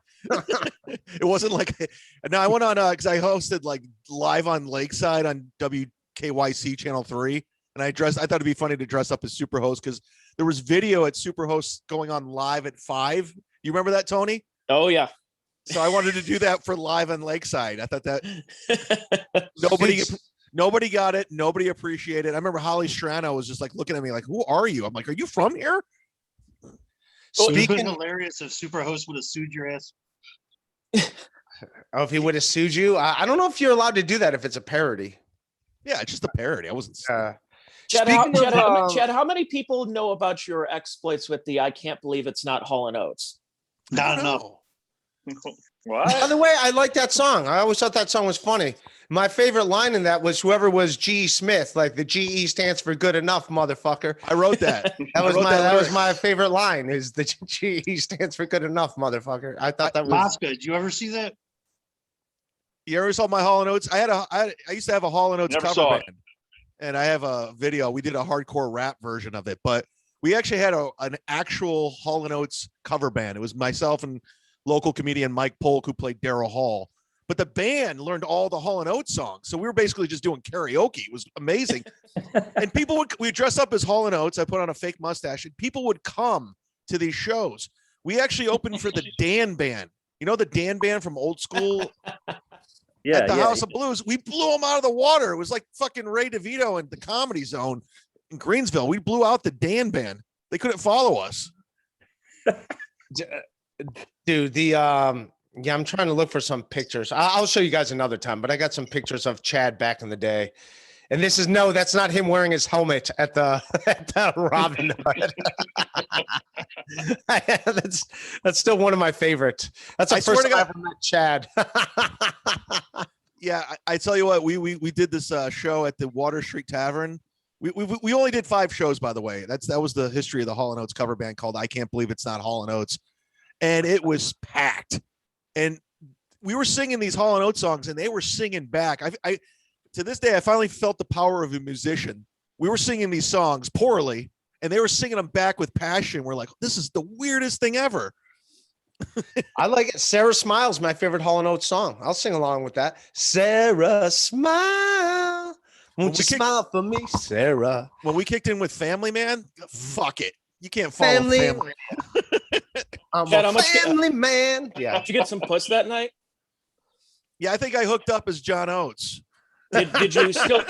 It wasn't like. No, I went on because I hosted like live on Lakeside on WKYC Channel 3, and I thought it'd be funny to dress up as Superhost because there was video at Superhost going on live at 5. You remember that, Tony? Oh yeah. So I wanted to do that for live on Lakeside. I thought that nobody got it. Nobody appreciated it. I remember Holly Strano was just like looking at me like, who are you? I'm like, are you from here? It would have been Speaking, hilarious if Superhost would have sued your ass. oh, if he would have sued you, I don't know if you're allowed to do that if it's a parody. Yeah, it's just a parody. I wasn't. Chad, Speaking of, Chad, how many people know about your exploits with the I can't believe it's not Hall and Oates? Not enough. by What? the way, I like that song. I always thought that song was funny. My favorite line in that was whoever was G.E. Smith, like the GE stands for good enough, motherfucker. I wrote that. That was wrote my that that was lyric. my favorite line is the GE stands for good enough, motherfucker. I thought that was Mosca, did you ever see that? You ever saw my Hall and Oates? I used to have a Hall and Oates Never cover saw it. band, and I have a video. We did a hardcore rap version of it, but we actually had an actual Hall and Oates cover band. It was myself and local comedian Mike Polk who played Daryl Hall. But the band learned all the Hall and Oates songs, so we were basically just doing karaoke. It was amazing, and people would dress up as Hall and Oates. I put on a fake mustache, and people would come to these shows. We actually opened for the Dan Band. You know the Dan Band from Old School Yeah, at the yeah. House of Blues. We blew them out of the water. It was like fucking Ray DeVito and the Comedy Zone in Greensville. We blew out the Dan Band. They couldn't follow us. dude. Yeah, I'm trying to look for some pictures. I'll show you guys another time, but I got some pictures of Chad back in the day. And this is that's not him wearing his helmet at the Robin Hood. that's still one of my favorite. That's the I swear first to time I God- ever met Chad. Yeah, I tell you what, we did this show at the Water Street Tavern. We only did 5 shows, by the way. That was the history of the Hall and Oates cover band called I Can't Believe It's Not Hall and Oates, and it was packed. And we were singing these Hall and Oates songs, and they were singing back. I to this day, I finally felt the power of a musician. We were singing these songs poorly, and they were singing them back with passion. We're like, this is the weirdest thing ever. I like it. Sarah Smiles, my favorite Hall and Oates song. I'll sing along with that. Sarah, smile. Won't you smile for me, Sarah? When we kicked in with Family Man, fuck it. You can't follow family. I'm Chad, a how much- family man. Yeah. Did you get some puss that night? Yeah, I think I hooked up as John Oates. Did you still? Is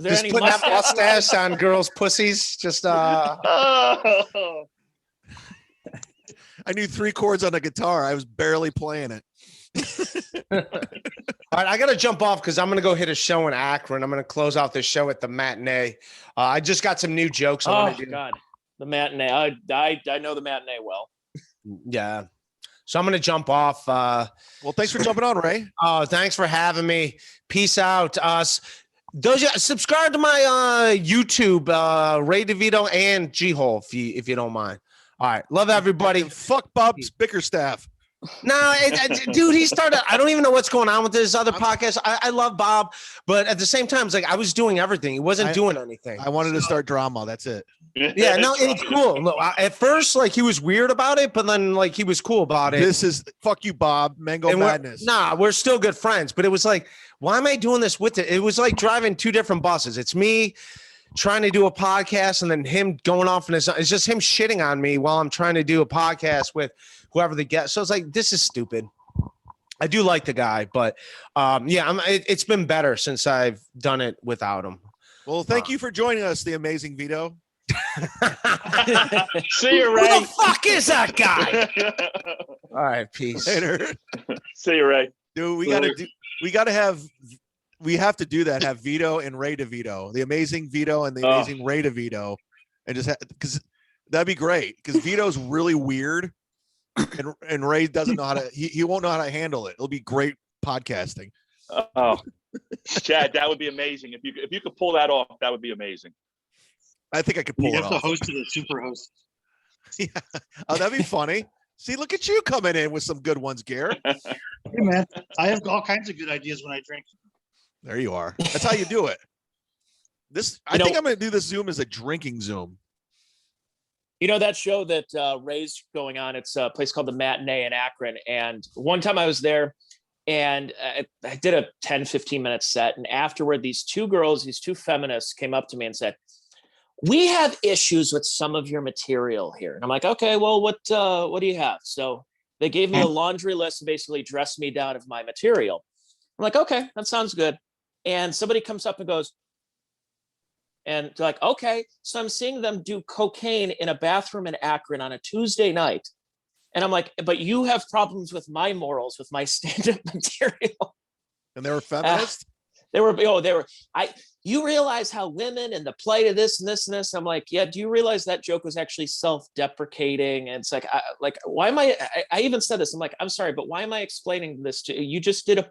there Just any putting that mustache? mustache on girls' pussies. Just Oh. I knew 3 chords on the guitar. I was barely playing it. All right, I gotta jump off because I'm gonna go hit a show in Akron. I'm gonna close out this show at the matinee. I just got some new jokes. I Oh want to do. God, the matinee. I know the matinee well. Yeah. So I'm gonna jump off. Well, thanks for jumping on, Ray. Oh, thanks for having me. Peace out. Those subscribe to my YouTube, Ray DeVito and G Hole if you don't mind. All right, love everybody. And fuck Bob Bickerstaff. No, dude, he started. I don't even know what's going on with this other podcast. I love Bob, but at the same time, it's like I was doing everything. He wasn't doing anything. I wanted to start drama. That's it. Yeah, no, it's cool. Look, at first, like he was weird about it, but then like he was cool about it. This is fuck you, Bob. Mango And Madness. we're still good friends, but it was like, why am I doing this with it? It was like driving 2 different buses. It's me trying to do a podcast and then him going off in his, it's just him shitting on me while I'm trying to do a podcast with whoever the guest. So it's like, this is stupid. I do like the guy, but yeah, it's been better since I've done it without him. Well, thank you for joining us, the amazing Vito. See you, Who Ray. the fuck is that guy? All right, peace. Later. See you, Ray. Dude, we have to do that. Have Vito and Ray DeVito, the amazing Vito and the Oh. amazing Ray DeVito, and just because that'd be great. Because Vito's really weird, and Ray doesn't know how to. He won't know how to handle it. It'll be great podcasting. Oh, Chad, that would be amazing. If you could pull that off, that would be amazing. I think I could pull You it have the off. host of the super host. Oh, that'd be funny. See, look at you coming in with some good ones, Garrett. Hey man, I have all kinds of good ideas when I drink. There you are. That's how you do it. I think I'm going to do this Zoom as a drinking Zoom. You know that show that Ray's going on? It's a place called the Matinee in Akron. And one time I was there and I did a 10, 15-minute set. And afterward, these 2 girls, these 2 feminists came up to me and said, "We have issues with some of your material here." And I'm like, okay, well, what do you have? So They gave me a laundry list and basically dressed me down of my material. I'm like, okay, that sounds good. And somebody comes up and goes, and they're like, okay. So I'm seeing them do cocaine in a bathroom in Akron on a Tuesday night. And I'm like, but you have problems with my morals, with my stand-up material. And they were feminist. You realize how women and the plight of this and this and this. I'm like, yeah, do you realize that joke was actually self-deprecating? And it's like, why am I even said this. I'm like, I'm sorry, but why am I explaining this to you? You just did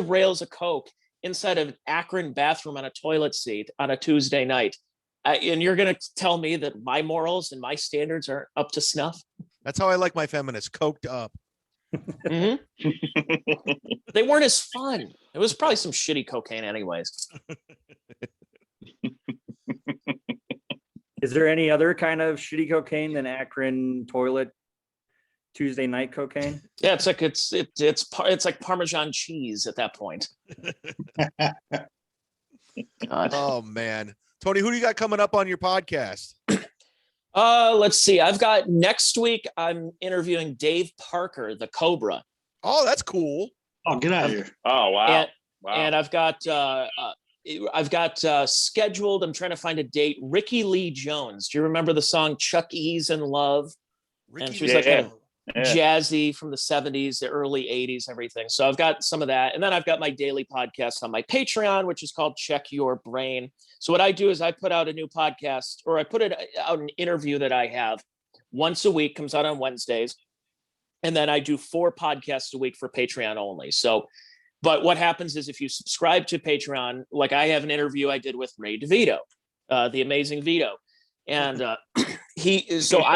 rails of coke inside of an Akron bathroom on a toilet seat on a Tuesday night. And you're going to tell me that my morals and my standards are up to snuff? That's how I like my feminists, coked up. Mhm. They weren't as fun. It was probably some shitty cocaine anyways. Is there any other kind of shitty cocaine than Akron toilet Tuesday night cocaine? Yeah, it's like Parmesan cheese at that point. God. Oh man, Tony, who do you got coming up on your podcast? Let's see. I've got next week. I'm interviewing Dave Parker, the Cobra. Oh, that's cool. Oh, get out of here. Oh, wow. And, Wow. and I've got scheduled. I'm trying to find a date. Ricky Lee Jones. Do you remember the song "Chuck E's in Love"? And she was like Yeah. kind of jazzy from the 70s, the early 80s, everything. So I've got some of that. And then I've got my daily podcast on my Patreon, which is called Check Your Brain. So what I do is I put out a new podcast, or I put out an interview that I have once a week, comes out on Wednesdays. And then I do 4 podcasts a week for Patreon only. So, but what happens is if you subscribe to Patreon, like I have an interview I did with Ray DeVito, the amazing Vito. And I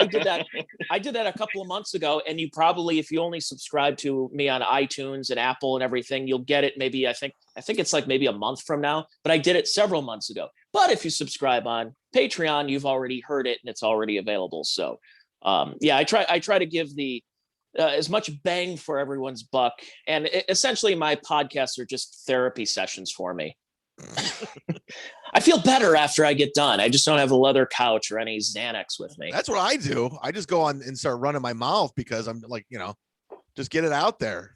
did that a couple of months ago. And you probably, if you only subscribe to me on iTunes and Apple and everything, you'll get it maybe, I think it's like maybe a month from now, but I did it several months ago. But if you subscribe on Patreon, you've already heard it and it's already available. So I try to give the as much bang for everyone's buck. And essentially my podcasts are just therapy sessions for me. I feel better after I get done. I just don't have a leather couch or any Xanax with me. That's what I do. I just go on and start running my mouth because I'm like, just get it out there.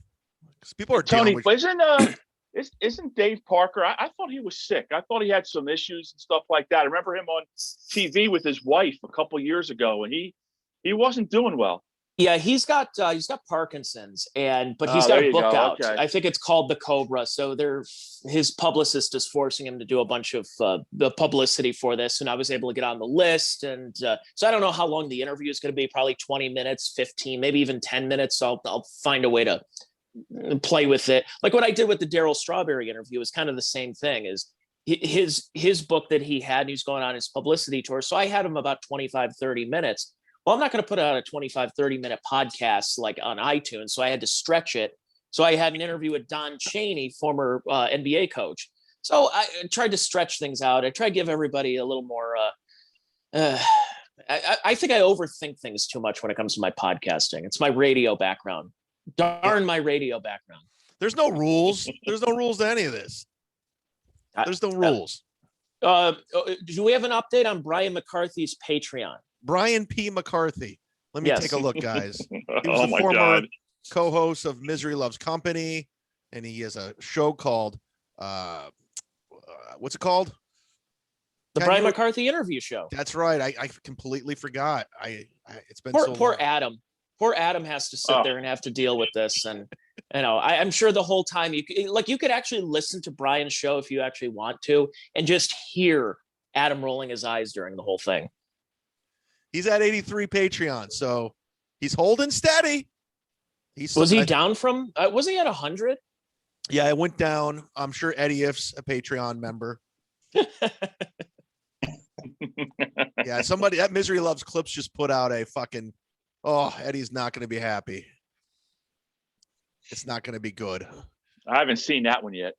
Because people are Tony, dealing with. isn't Dave Parker? I thought he was sick. I thought he had some issues and stuff like that. I remember him on TV with his wife a couple years ago, and he wasn't doing well. Yeah, he's got Parkinson's, but he's got there a you book go. out. Okay. I think it's called The Cobra. So his publicist is forcing him to do a bunch of the publicity for this, and I was able to get on the list. And so I don't know how long the interview is going to be. Probably 20 minutes, 15, maybe even 10 minutes. So I'll find a way to play with it. Like what I did with the Daryl Strawberry interview is kind of the same thing. Is his book that he had, and he's going on his publicity tour. So I had him about 25, 30 minutes. Well, I'm not going to put out a 25, 30-minute podcast like on iTunes. So I had to stretch it. So I had an interview with Don Chaney, former NBA coach. So I tried to stretch things out. I tried to give everybody a little more. I think I overthink things too much when it comes to my podcasting. It's my radio background. Darn my radio background. There's no rules. There's no rules to any of this. There's no rules. Do we have an update on Brian McCarthy's Patreon? Brian P. McCarthy. Let me Yes. take a look, guys. He was Oh the my former God. co-host of Misery Loves Company, and he has a show called what's it called? The Ken, Brian you- McCarthy interview show. That's right. I completely forgot. It's been Poor, so poor long. Adam. Poor Adam has to sit Oh. there and have to deal with this. And I'm sure the whole time you could actually listen to Brian's show if you actually want to, and just hear Adam rolling his eyes during the whole thing. He's at 83 Patreon, so he's holding steady. Was he down from? Was he at 100? Yeah, it went down. I'm sure Eddie If's a Patreon member. Yeah, somebody that Misery Loves Clips just put out a fucking. Oh, Eddie's not going to be happy. It's not going to be good. I haven't seen that one yet.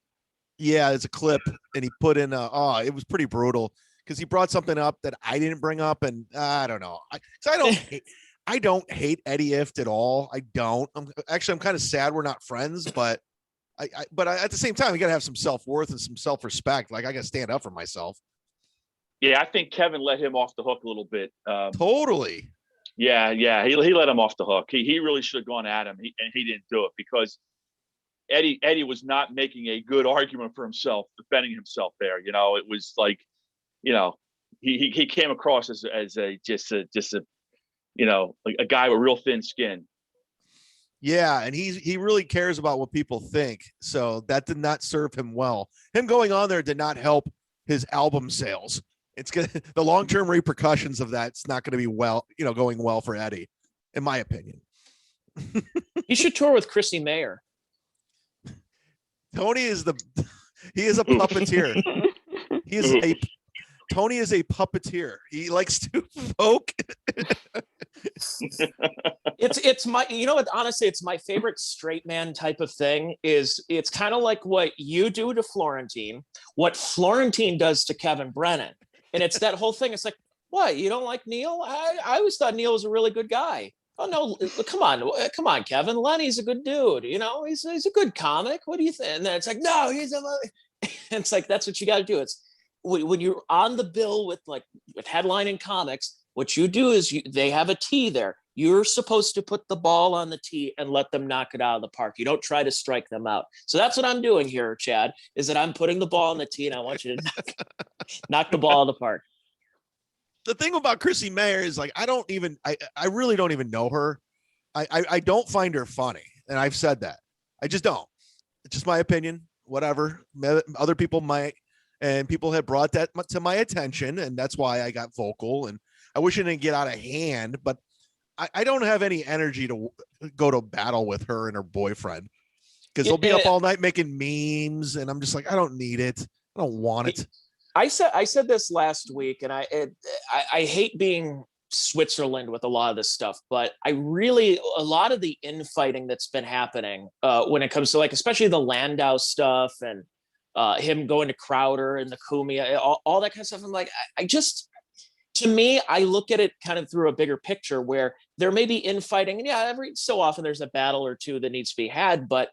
Yeah, it's a clip, and he put in it was pretty brutal because he brought something up that I didn't bring up, and I don't know. I don't hate Eddie Ift at all. I don't. I'm kind of sad we're not friends, but but at the same time, we got to have some self-worth and some self-respect. Like I got to stand up for myself. Yeah, I think Kevin let him off the hook a little bit. Totally. Yeah, yeah, he let him off the hook. He really should have gone at him, and he didn't do it because Eddie was not making a good argument for himself, defending himself there. You know, it was like, you know, he came across as a just a you know, like a guy with real thin skin. Yeah, and he really cares about what people think. So that did not serve him well. Him going on there did not help his album sales. It's gonna the long-term repercussions of that's not gonna be going well for Eddie, in my opinion. He should tour with Chrissy Mayer. Tony is he is a puppeteer. Tony is a puppeteer. He likes to poke. It's my, you know what, honestly, it's my favorite straight man type of thing. Is it's kind of like what you do to Florentine, what Florentine does to Kevin Brennan. And it's that whole thing. It's like, what, you don't like Neil? I always thought Neil was a really good guy. Oh no, come on, Kevin. Lenny's a good dude. You know, he's a good comic. What do you think? And then it's like, no, he's a. It's like, that's what you got to do. It's when you're on the bill with headlining comics, what you do is they have a tee there. You're supposed to put the ball on the tee and let them knock it out of the park. You don't try to strike them out. So that's what I'm doing here, Chad, is that I'm putting the ball on the tee and I want you to knock the ball out of the park. The thing about Chrissy Mayer is like, I really don't even know her. I don't find her funny. And I've said that. I just don't. It's just my opinion, whatever. Other people might, and people have brought that to my attention. And that's why I got vocal, and I wish it didn't get out of hand, but I don't have any energy to go to battle with her and her boyfriend because they'll be up all night making memes. And I'm just like, I don't need it. I don't want it. I said this last week, and I hate being Switzerland with a lot of this stuff, but a lot of the infighting that's been happening when it comes to, like, especially the Landau stuff and him going to Crowder and the Cumia, all that kind of stuff. I'm like, to me, I look at it kind of through a bigger picture where there may be infighting, and yeah, every so often there's a battle or two that needs to be had, but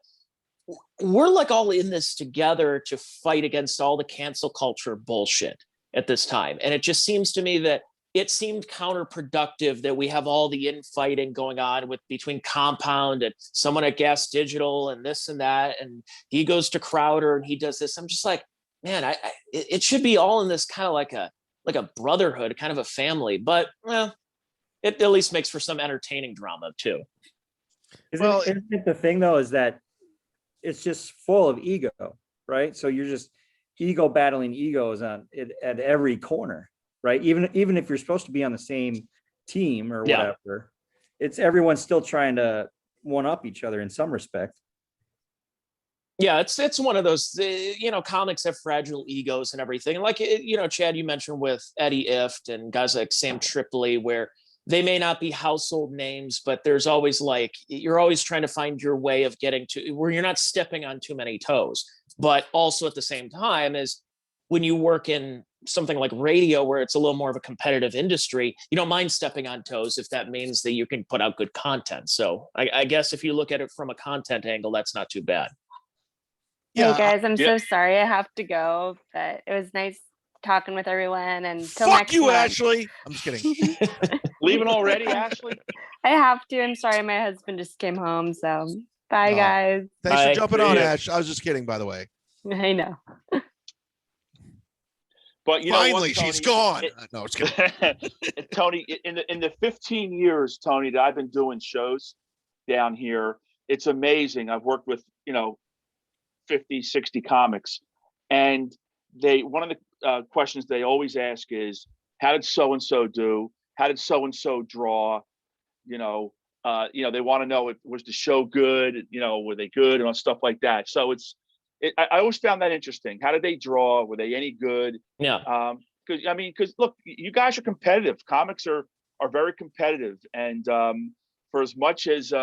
we're like all in this together to fight against all the cancel culture bullshit at this time. And it just seems to me that it seemed counterproductive that we have all the infighting going on between Compound and someone at Gas Digital and this and that, and he goes to Crowder and he does this. I'm just like, man, it should be all in this kind of like a brotherhood, kind of a family, but well, it at least makes for some entertaining drama too. Isn't it the thing though, is that it's just full of ego, right? So you're just ego battling egos at every corner, right? Even if you're supposed to be on the same team or whatever, it's everyone's still trying to one up each other in some respect. Yeah, it's one of those, comics have fragile egos and everything. Like, Chad, you mentioned with Eddie Ifft and guys like Sam Tripoli, where they may not be household names, but there's always you're always trying to find your way of getting to where you're not stepping on too many toes. But also at the same time is when you work in something like radio, where it's a little more of a competitive industry, you don't mind stepping on toes if that means that you can put out good content. So I guess if you look at it from a content angle, that's not too bad. Hey guys, I'm so sorry I have to go, but it was nice talking with everyone. And till fuck next you, month. Ashley. I'm just kidding. Leaving already, Ashley? I have to. I'm sorry, my husband just came home. So bye, guys. Thanks Bye. for jumping on, Ash. I was just kidding, by the way. I know. But you know what, Finally, she's gone. No, it's kidding. Tony, in the 15 years, Tony, that I've been doing shows down here, it's amazing. I've worked with 50, 60 comics, and one of the questions they always ask is, how did so and so do? How did so and so draw? They want to know, was the show good? Were they good and stuff like that. So I always found that interesting. How did they draw? Were they any good? Yeah. Because look, you guys are competitive. Comics are very competitive, and for as much as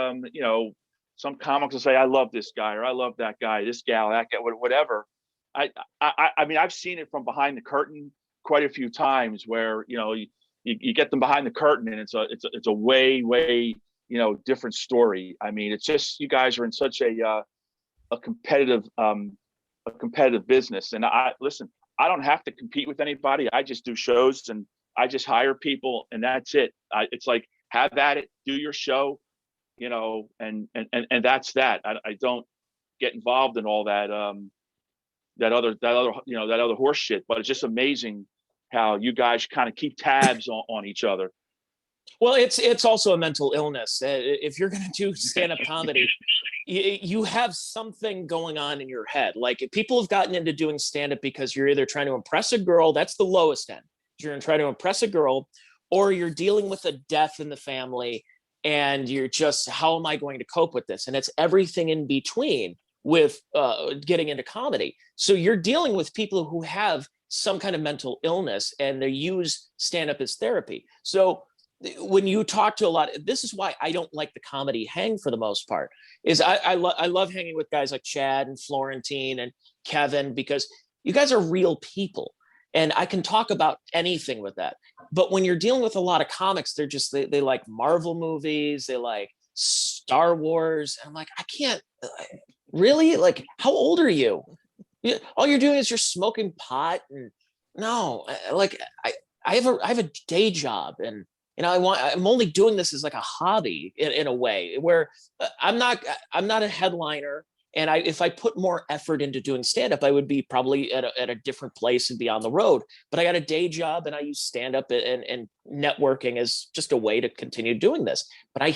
some comics will say, I love this guy, or I love that guy, this gal, that guy, whatever. I've seen it from behind the curtain quite a few times where, you get them behind the curtain and it's a way, different story. I mean, it's just, you guys are in such a competitive business. And I don't have to compete with anybody. I just do shows and I just hire people and that's it. It's like, have at it, do your show, you know, and that's that. I don't get involved in all that, that other, you know, that other horse shit, but it's just amazing how you guys kind of keep tabs on each other. Well, it's also a mental illness. If you're going to do stand-up comedy, you have something going on in your head. Like if people have gotten into doing stand-up because you're either trying to impress a girl, that's the lowest end. You're going to try to impress a girl, or you're dealing with a death in the family, and you're just, how am I going to cope with this? And it's everything in between with getting into comedy. So you're dealing with people who have some kind of mental illness, and they use stand-up as therapy. So when you talk to a lot, this is why I don't like the comedy hang for the most part, is I love hanging with guys like Chad and Florentine and Kevin, because you guys are real people and I can talk about anything with that. But when you're dealing with a lot of comics, they're just, they like Marvel movies, they like Star Wars. And I'm like, I can't really, like, how old are you? All you're doing is you're smoking pot. And no, like I have a day job, and you know, I'm only doing this as like a hobby in a way where I'm not a headliner. And if I put more effort into doing stand-up, I would be probably at a different place and be on the road. But I got a day job, and I use stand-up and networking as just a way to continue doing this. But I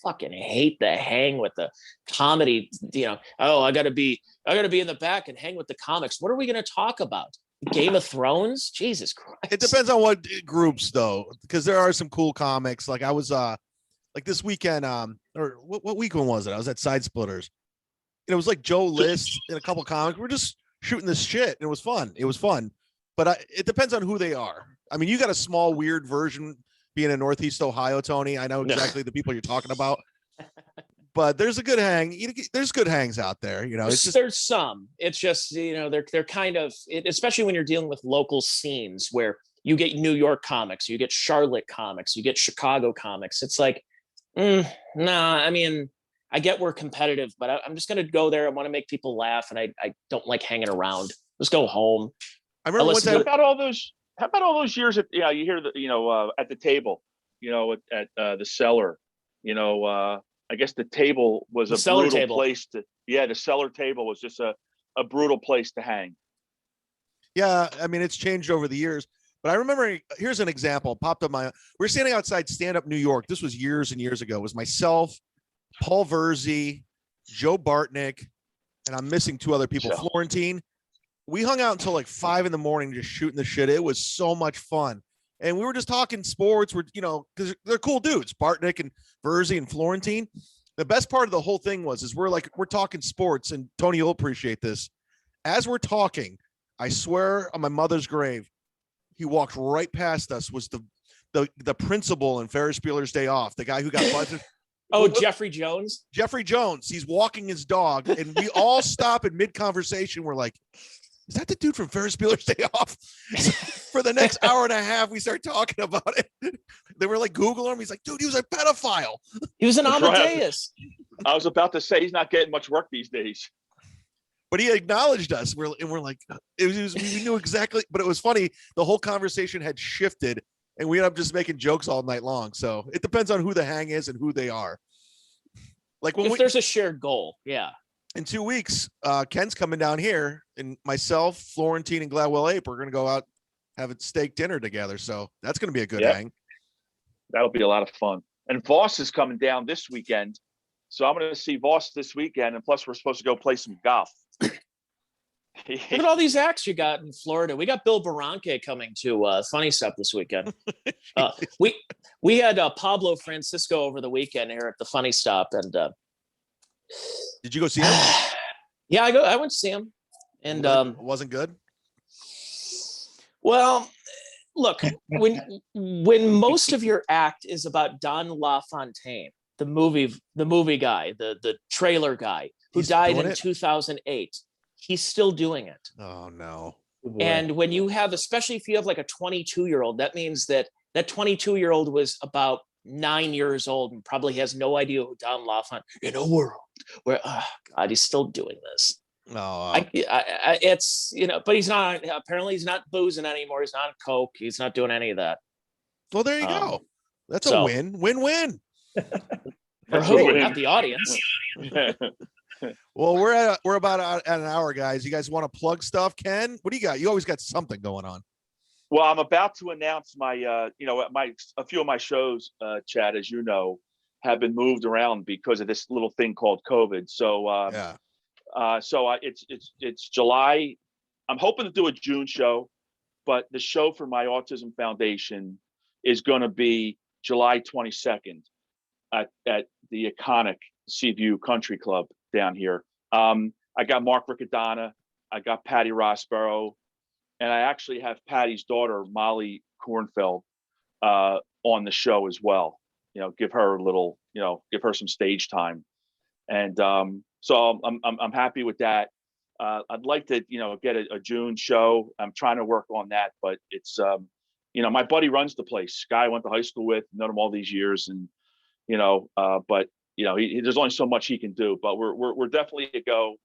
fucking hate the hang with the comedy, you know, oh, I gotta be in the back and hang with the comics. What are we gonna talk about? Game of Thrones? Jesus Christ. It depends on what groups though, because there are some cool comics. Like I was like this weekend, or what weekend was it? I was at Side Splitters. And it was like Joe List and a couple comics. We're just shooting this shit. And it was fun. It was fun. But it depends on who they are. I mean, you got a small weird version being in Northeast Ohio, Tony. I know exactly the people you're talking about. But there's a good hang. There's good hangs out there. You know, it's just, there's some. It's just, you know, they're kind of, especially when you're dealing with local scenes where you get New York comics, you get Charlotte comics, you get Chicago comics. It's like, nah. I mean, I get we're competitive, but I'm just going to go there. I want to make people laugh, and I don't like hanging around. Just go home. I remember one time. How about all those years? You hear the, at the table, at the cellar, I guess the table was a brutal place to. Yeah, the cellar table was just a brutal place to hang. Yeah, I mean, it's changed over the years. But I remember, here's an example. Popped up we're standing outside Stand Up New York. This was years and years ago. It was myself, Paul Verzi, Joe Bartnick, and I'm missing two other people, Florentine. We hung out until like 5 a.m, just shooting the shit. It was so much fun. And we were just talking sports. We're, because they're cool dudes, Bartnick and Verzi and Florentine. The best part of the whole thing is we're talking sports, and Tony, you'll appreciate this. As we're talking, I swear on my mother's grave, he walked right past us, was the principal in Ferris Bueller's Day Off, the guy who got busted. Oh, Jeffrey Jones. Jeffrey Jones. He's walking his dog, and we all stop in mid-conversation. We're like, is that the dude from Ferris Bueller's Day Off? So for the next hour and a half, we start talking about it. They were like, Google him. He's like, dude, he was a pedophile. He was an Amadeus. I was about to say, he's not getting much work these days. But he acknowledged us. We're like, we knew exactly. But it was funny. The whole conversation had shifted, and we ended up just making jokes all night long. So it depends on who the hang is and who they are. Like when there's a shared goal. Yeah. In 2 weeks, Ken's coming down here, and myself, Florentine, and Gladwell Ape, we're going to go out, have a steak dinner together. So that's going to be a good hang. That'll be a lot of fun. And Voss is coming down this weekend. So I'm going to see Voss this weekend. And plus, we're supposed to go play some golf. Look at all these acts you got in Florida. We got Bill Barranque coming to Funny Stuff this weekend. We had Pablo Francisco over the weekend here at the Funny Stop, and did you go see him? Yeah, I went to see him, and wasn't good. Well, look, when most of your act is about Don LaFontaine, the movie guy, the trailer guy who died in 2008. He's still doing it. Oh no. And when you have, especially if you have like a 22-year-old, that means that 22-year-old was about 9 years old and probably has no idea who Don LaFontaine, in a world where, oh God, he's still doing this. No, it's, but he's not, apparently he's not boozing anymore. He's not on coke. He's not doing any of that. Well, there you go. That's So- a win. Win-win. For That's a who? win. Not the audience. Well, we're about at an hour, guys. You guys want to plug stuff? Ken, what do you got? You always got something going on. Well, I'm about to announce my, a few of my shows, Chad, as you know, have been moved around because of this little thing called COVID. So, Yeah. it's July. I'm hoping to do a June show, but the show for my Autism Foundation is going to be July 22nd at the iconic Seaview Country Club down here. I got Mark Riccadonna, I got Patty Rossborough, and I actually have Patty's daughter, Molly Kornfeld, on the show as well. Give her a little, give her some stage time. And so I'm happy with that. I'd like to, get a June show. I'm trying to work on that, but it's, my buddy runs the place. Guy I went to high school with, known him all these years, and but there's only so much he can do. But we're definitely a go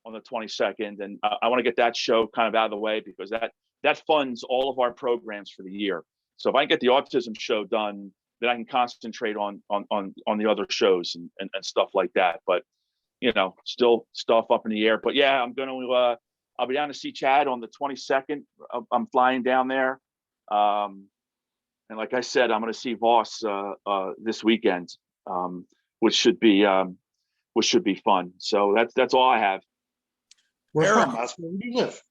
on the 22nd, and I want to get that show kind of out of the way because that funds all of our programs for the year. So if I can get the autism show done, then I can concentrate on the other shows and stuff like that. But still stuff up in the air. But yeah, I'm going to I'll be down to see Chad on the 22nd. I'm flying down there. And like I said, I'm going to see Voss this weekend, which should be fun. So that's all I have. Where Eric. from? Oscar? Where do you live?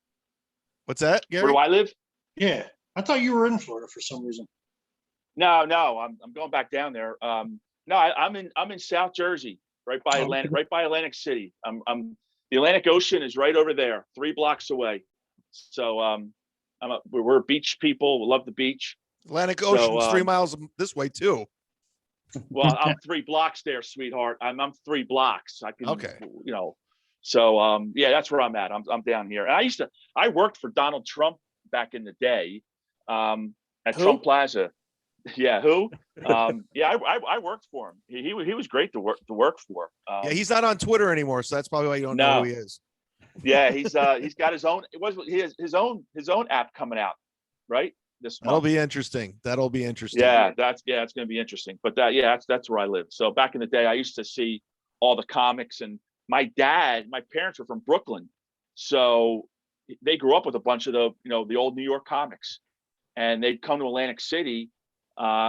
What's that, Gary? Where do I live? Yeah, I thought you were in Florida for some reason. No, I'm going back down there. No, I'm in South Jersey, right by Atlantic City. The Atlantic Ocean is right over there, 3 blocks away. So we're beach people. We love the beach. Atlantic Ocean's So, 3 miles this way too. Well, I'm 3 blocks there, sweetheart. I'm 3 blocks. I can, Okay. So yeah, that's where I'm at. I'm down here. And I worked for Donald Trump back in the day, at Who? Trump Plaza. Yeah, who? Yeah, I worked for him. He was great to work for. Yeah, he's not on Twitter anymore, so that's probably why you don't know No. who he is. Yeah, he's got his own. His own app coming out, right? This That'll month. be interesting. That'll be interesting. Yeah, it's going to be interesting. But that's where I live. So back in the day, I used to see all the comics, and my parents were from Brooklyn, so they grew up with a bunch of the old New York comics, and they'd come to Atlantic City,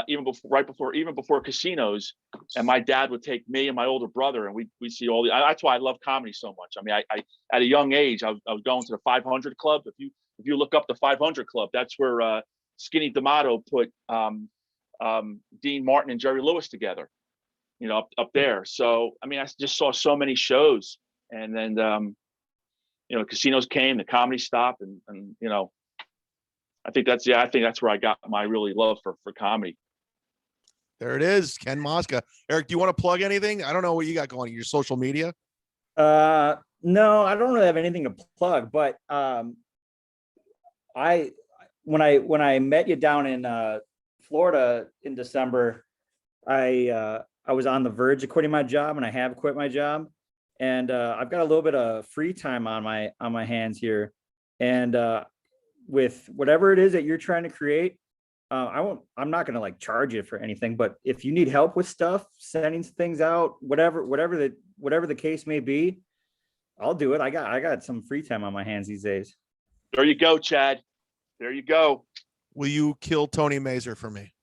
even before casinos, and my dad would take me and my older brother, and we see all the. That's why I love comedy so much. I mean, I at a young age, I was going to the 500 Club. If you look up the 500 Club, that's where Skinny D'Amato put Dean Martin and Jerry Lewis together, up there. So I mean, I just saw so many shows, and then casinos came, the comedy stopped, and I think that's where I got my really love for comedy. There it is, Ken Mosca. Eric, do you want to plug anything? I don't know what you got going on your social media. No, I don't really have anything to plug, but when I met you down in Florida in December, I was on the verge of quitting my job, and I have quit my job, and I've got a little bit of free time on my hands here, and with whatever it is that you're trying to create, I'm not going to charge you for anything, but if you need help with stuff, sending things out, whatever the case may be, I'll do it. I got some free time on my hands these days. There you go, Chad. There you go. Will you kill Tony Mazer for me?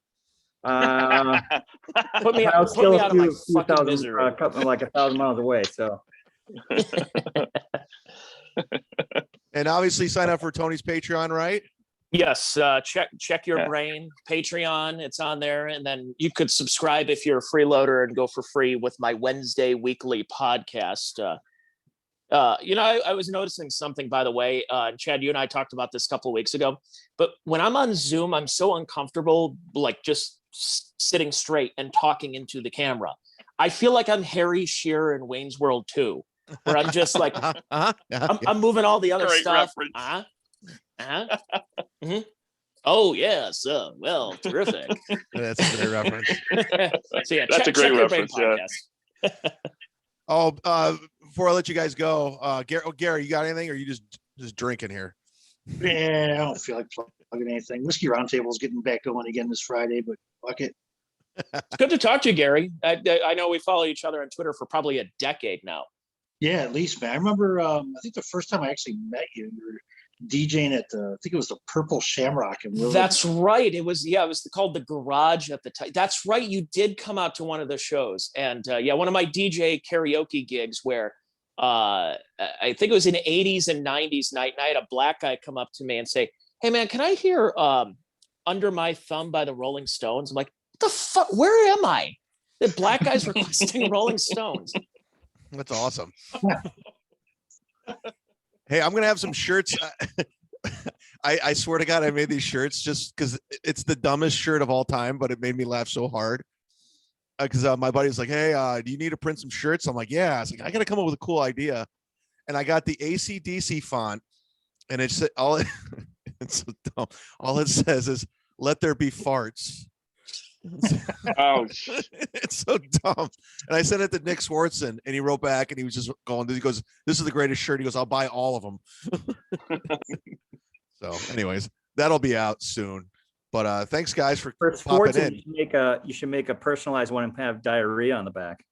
Put me I'll out still of my a few fucking thousand, misery. like 1,000 miles away. So And obviously sign up for Tony's Patreon, right? Yes, check your Yeah. brain, Patreon, it's on there. And then you could subscribe if you're a freeloader and go for free with my Wednesday weekly podcast. I was noticing something, by the way, Chad, you and I talked about this a couple of weeks ago, but when I'm on Zoom, I'm so uncomfortable, just sitting straight and talking into the camera. I feel like I'm Harry Shearer in Wayne's World 2, where I'm just like, I'm moving all the other Great stuff. reference. Mhm. Oh yes, well, terrific. That's a great reference. So yeah, That's a great your brain reference, yeah. podcast. Oh, before I let you guys go, Gary, you got anything, or are you just drinking here? Yeah, I don't feel like plugging anything. Whiskey Roundtable is getting back going again this Friday, but fuck it. It's good to talk to you, Gary. I know we follow each other on Twitter for probably a decade now. Yeah, at least, man. I remember, I think the first time I actually met you, you were DJing at I think it was the Purple Shamrock in Willow. That's right. It was called the Garage at the time. That's right. You did come out to one of the shows, and one of my DJ karaoke gigs where I think it was in the 80s and 90s night. And I had a black guy come up to me and say, "Hey man, can I hear Under My Thumb by the Rolling Stones?" I'm like, "What the fuck? Where am I?" The black guy's requesting Rolling Stones. That's awesome. Hey, I'm gonna have some shirts. I swear to God, I made these shirts just because it's the dumbest shirt of all time, but it made me laugh so hard. Because my buddy was like, "Hey, do you need to print some shirts?" I'm like, "Yeah." I was like, "I gotta come up with a cool idea," and I got the AC/DC font, and it's all. It's so dumb. All it says is "Let there be farts." Oh, It's so dumb. And I sent it to Nick Swartzen, and he wrote back, and he was just going. He goes, "This is the greatest shirt." He goes, "I'll buy all of them." So, anyways, that'll be out soon. But thanks, guys, for popping Swartzen, in. you should make a personalized one and have diarrhea on the back.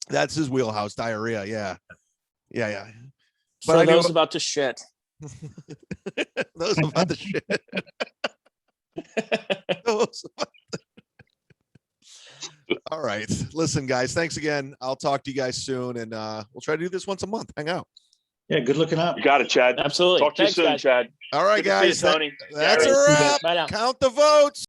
That's his wheelhouse, diarrhea. Yeah. But So I knew- those about to shit. Those about the shit. Those about the- All right. Listen, guys, thanks again. I'll talk to you guys soon, and we'll try to do this once a month. Hang out. Yeah, good looking up. you got it, Chad. Absolutely. Talk to you Thanks, soon, guys. Chad. All right, Good to see you, guys. Tony. That's Gary. a wrap. Bye now. Count the votes.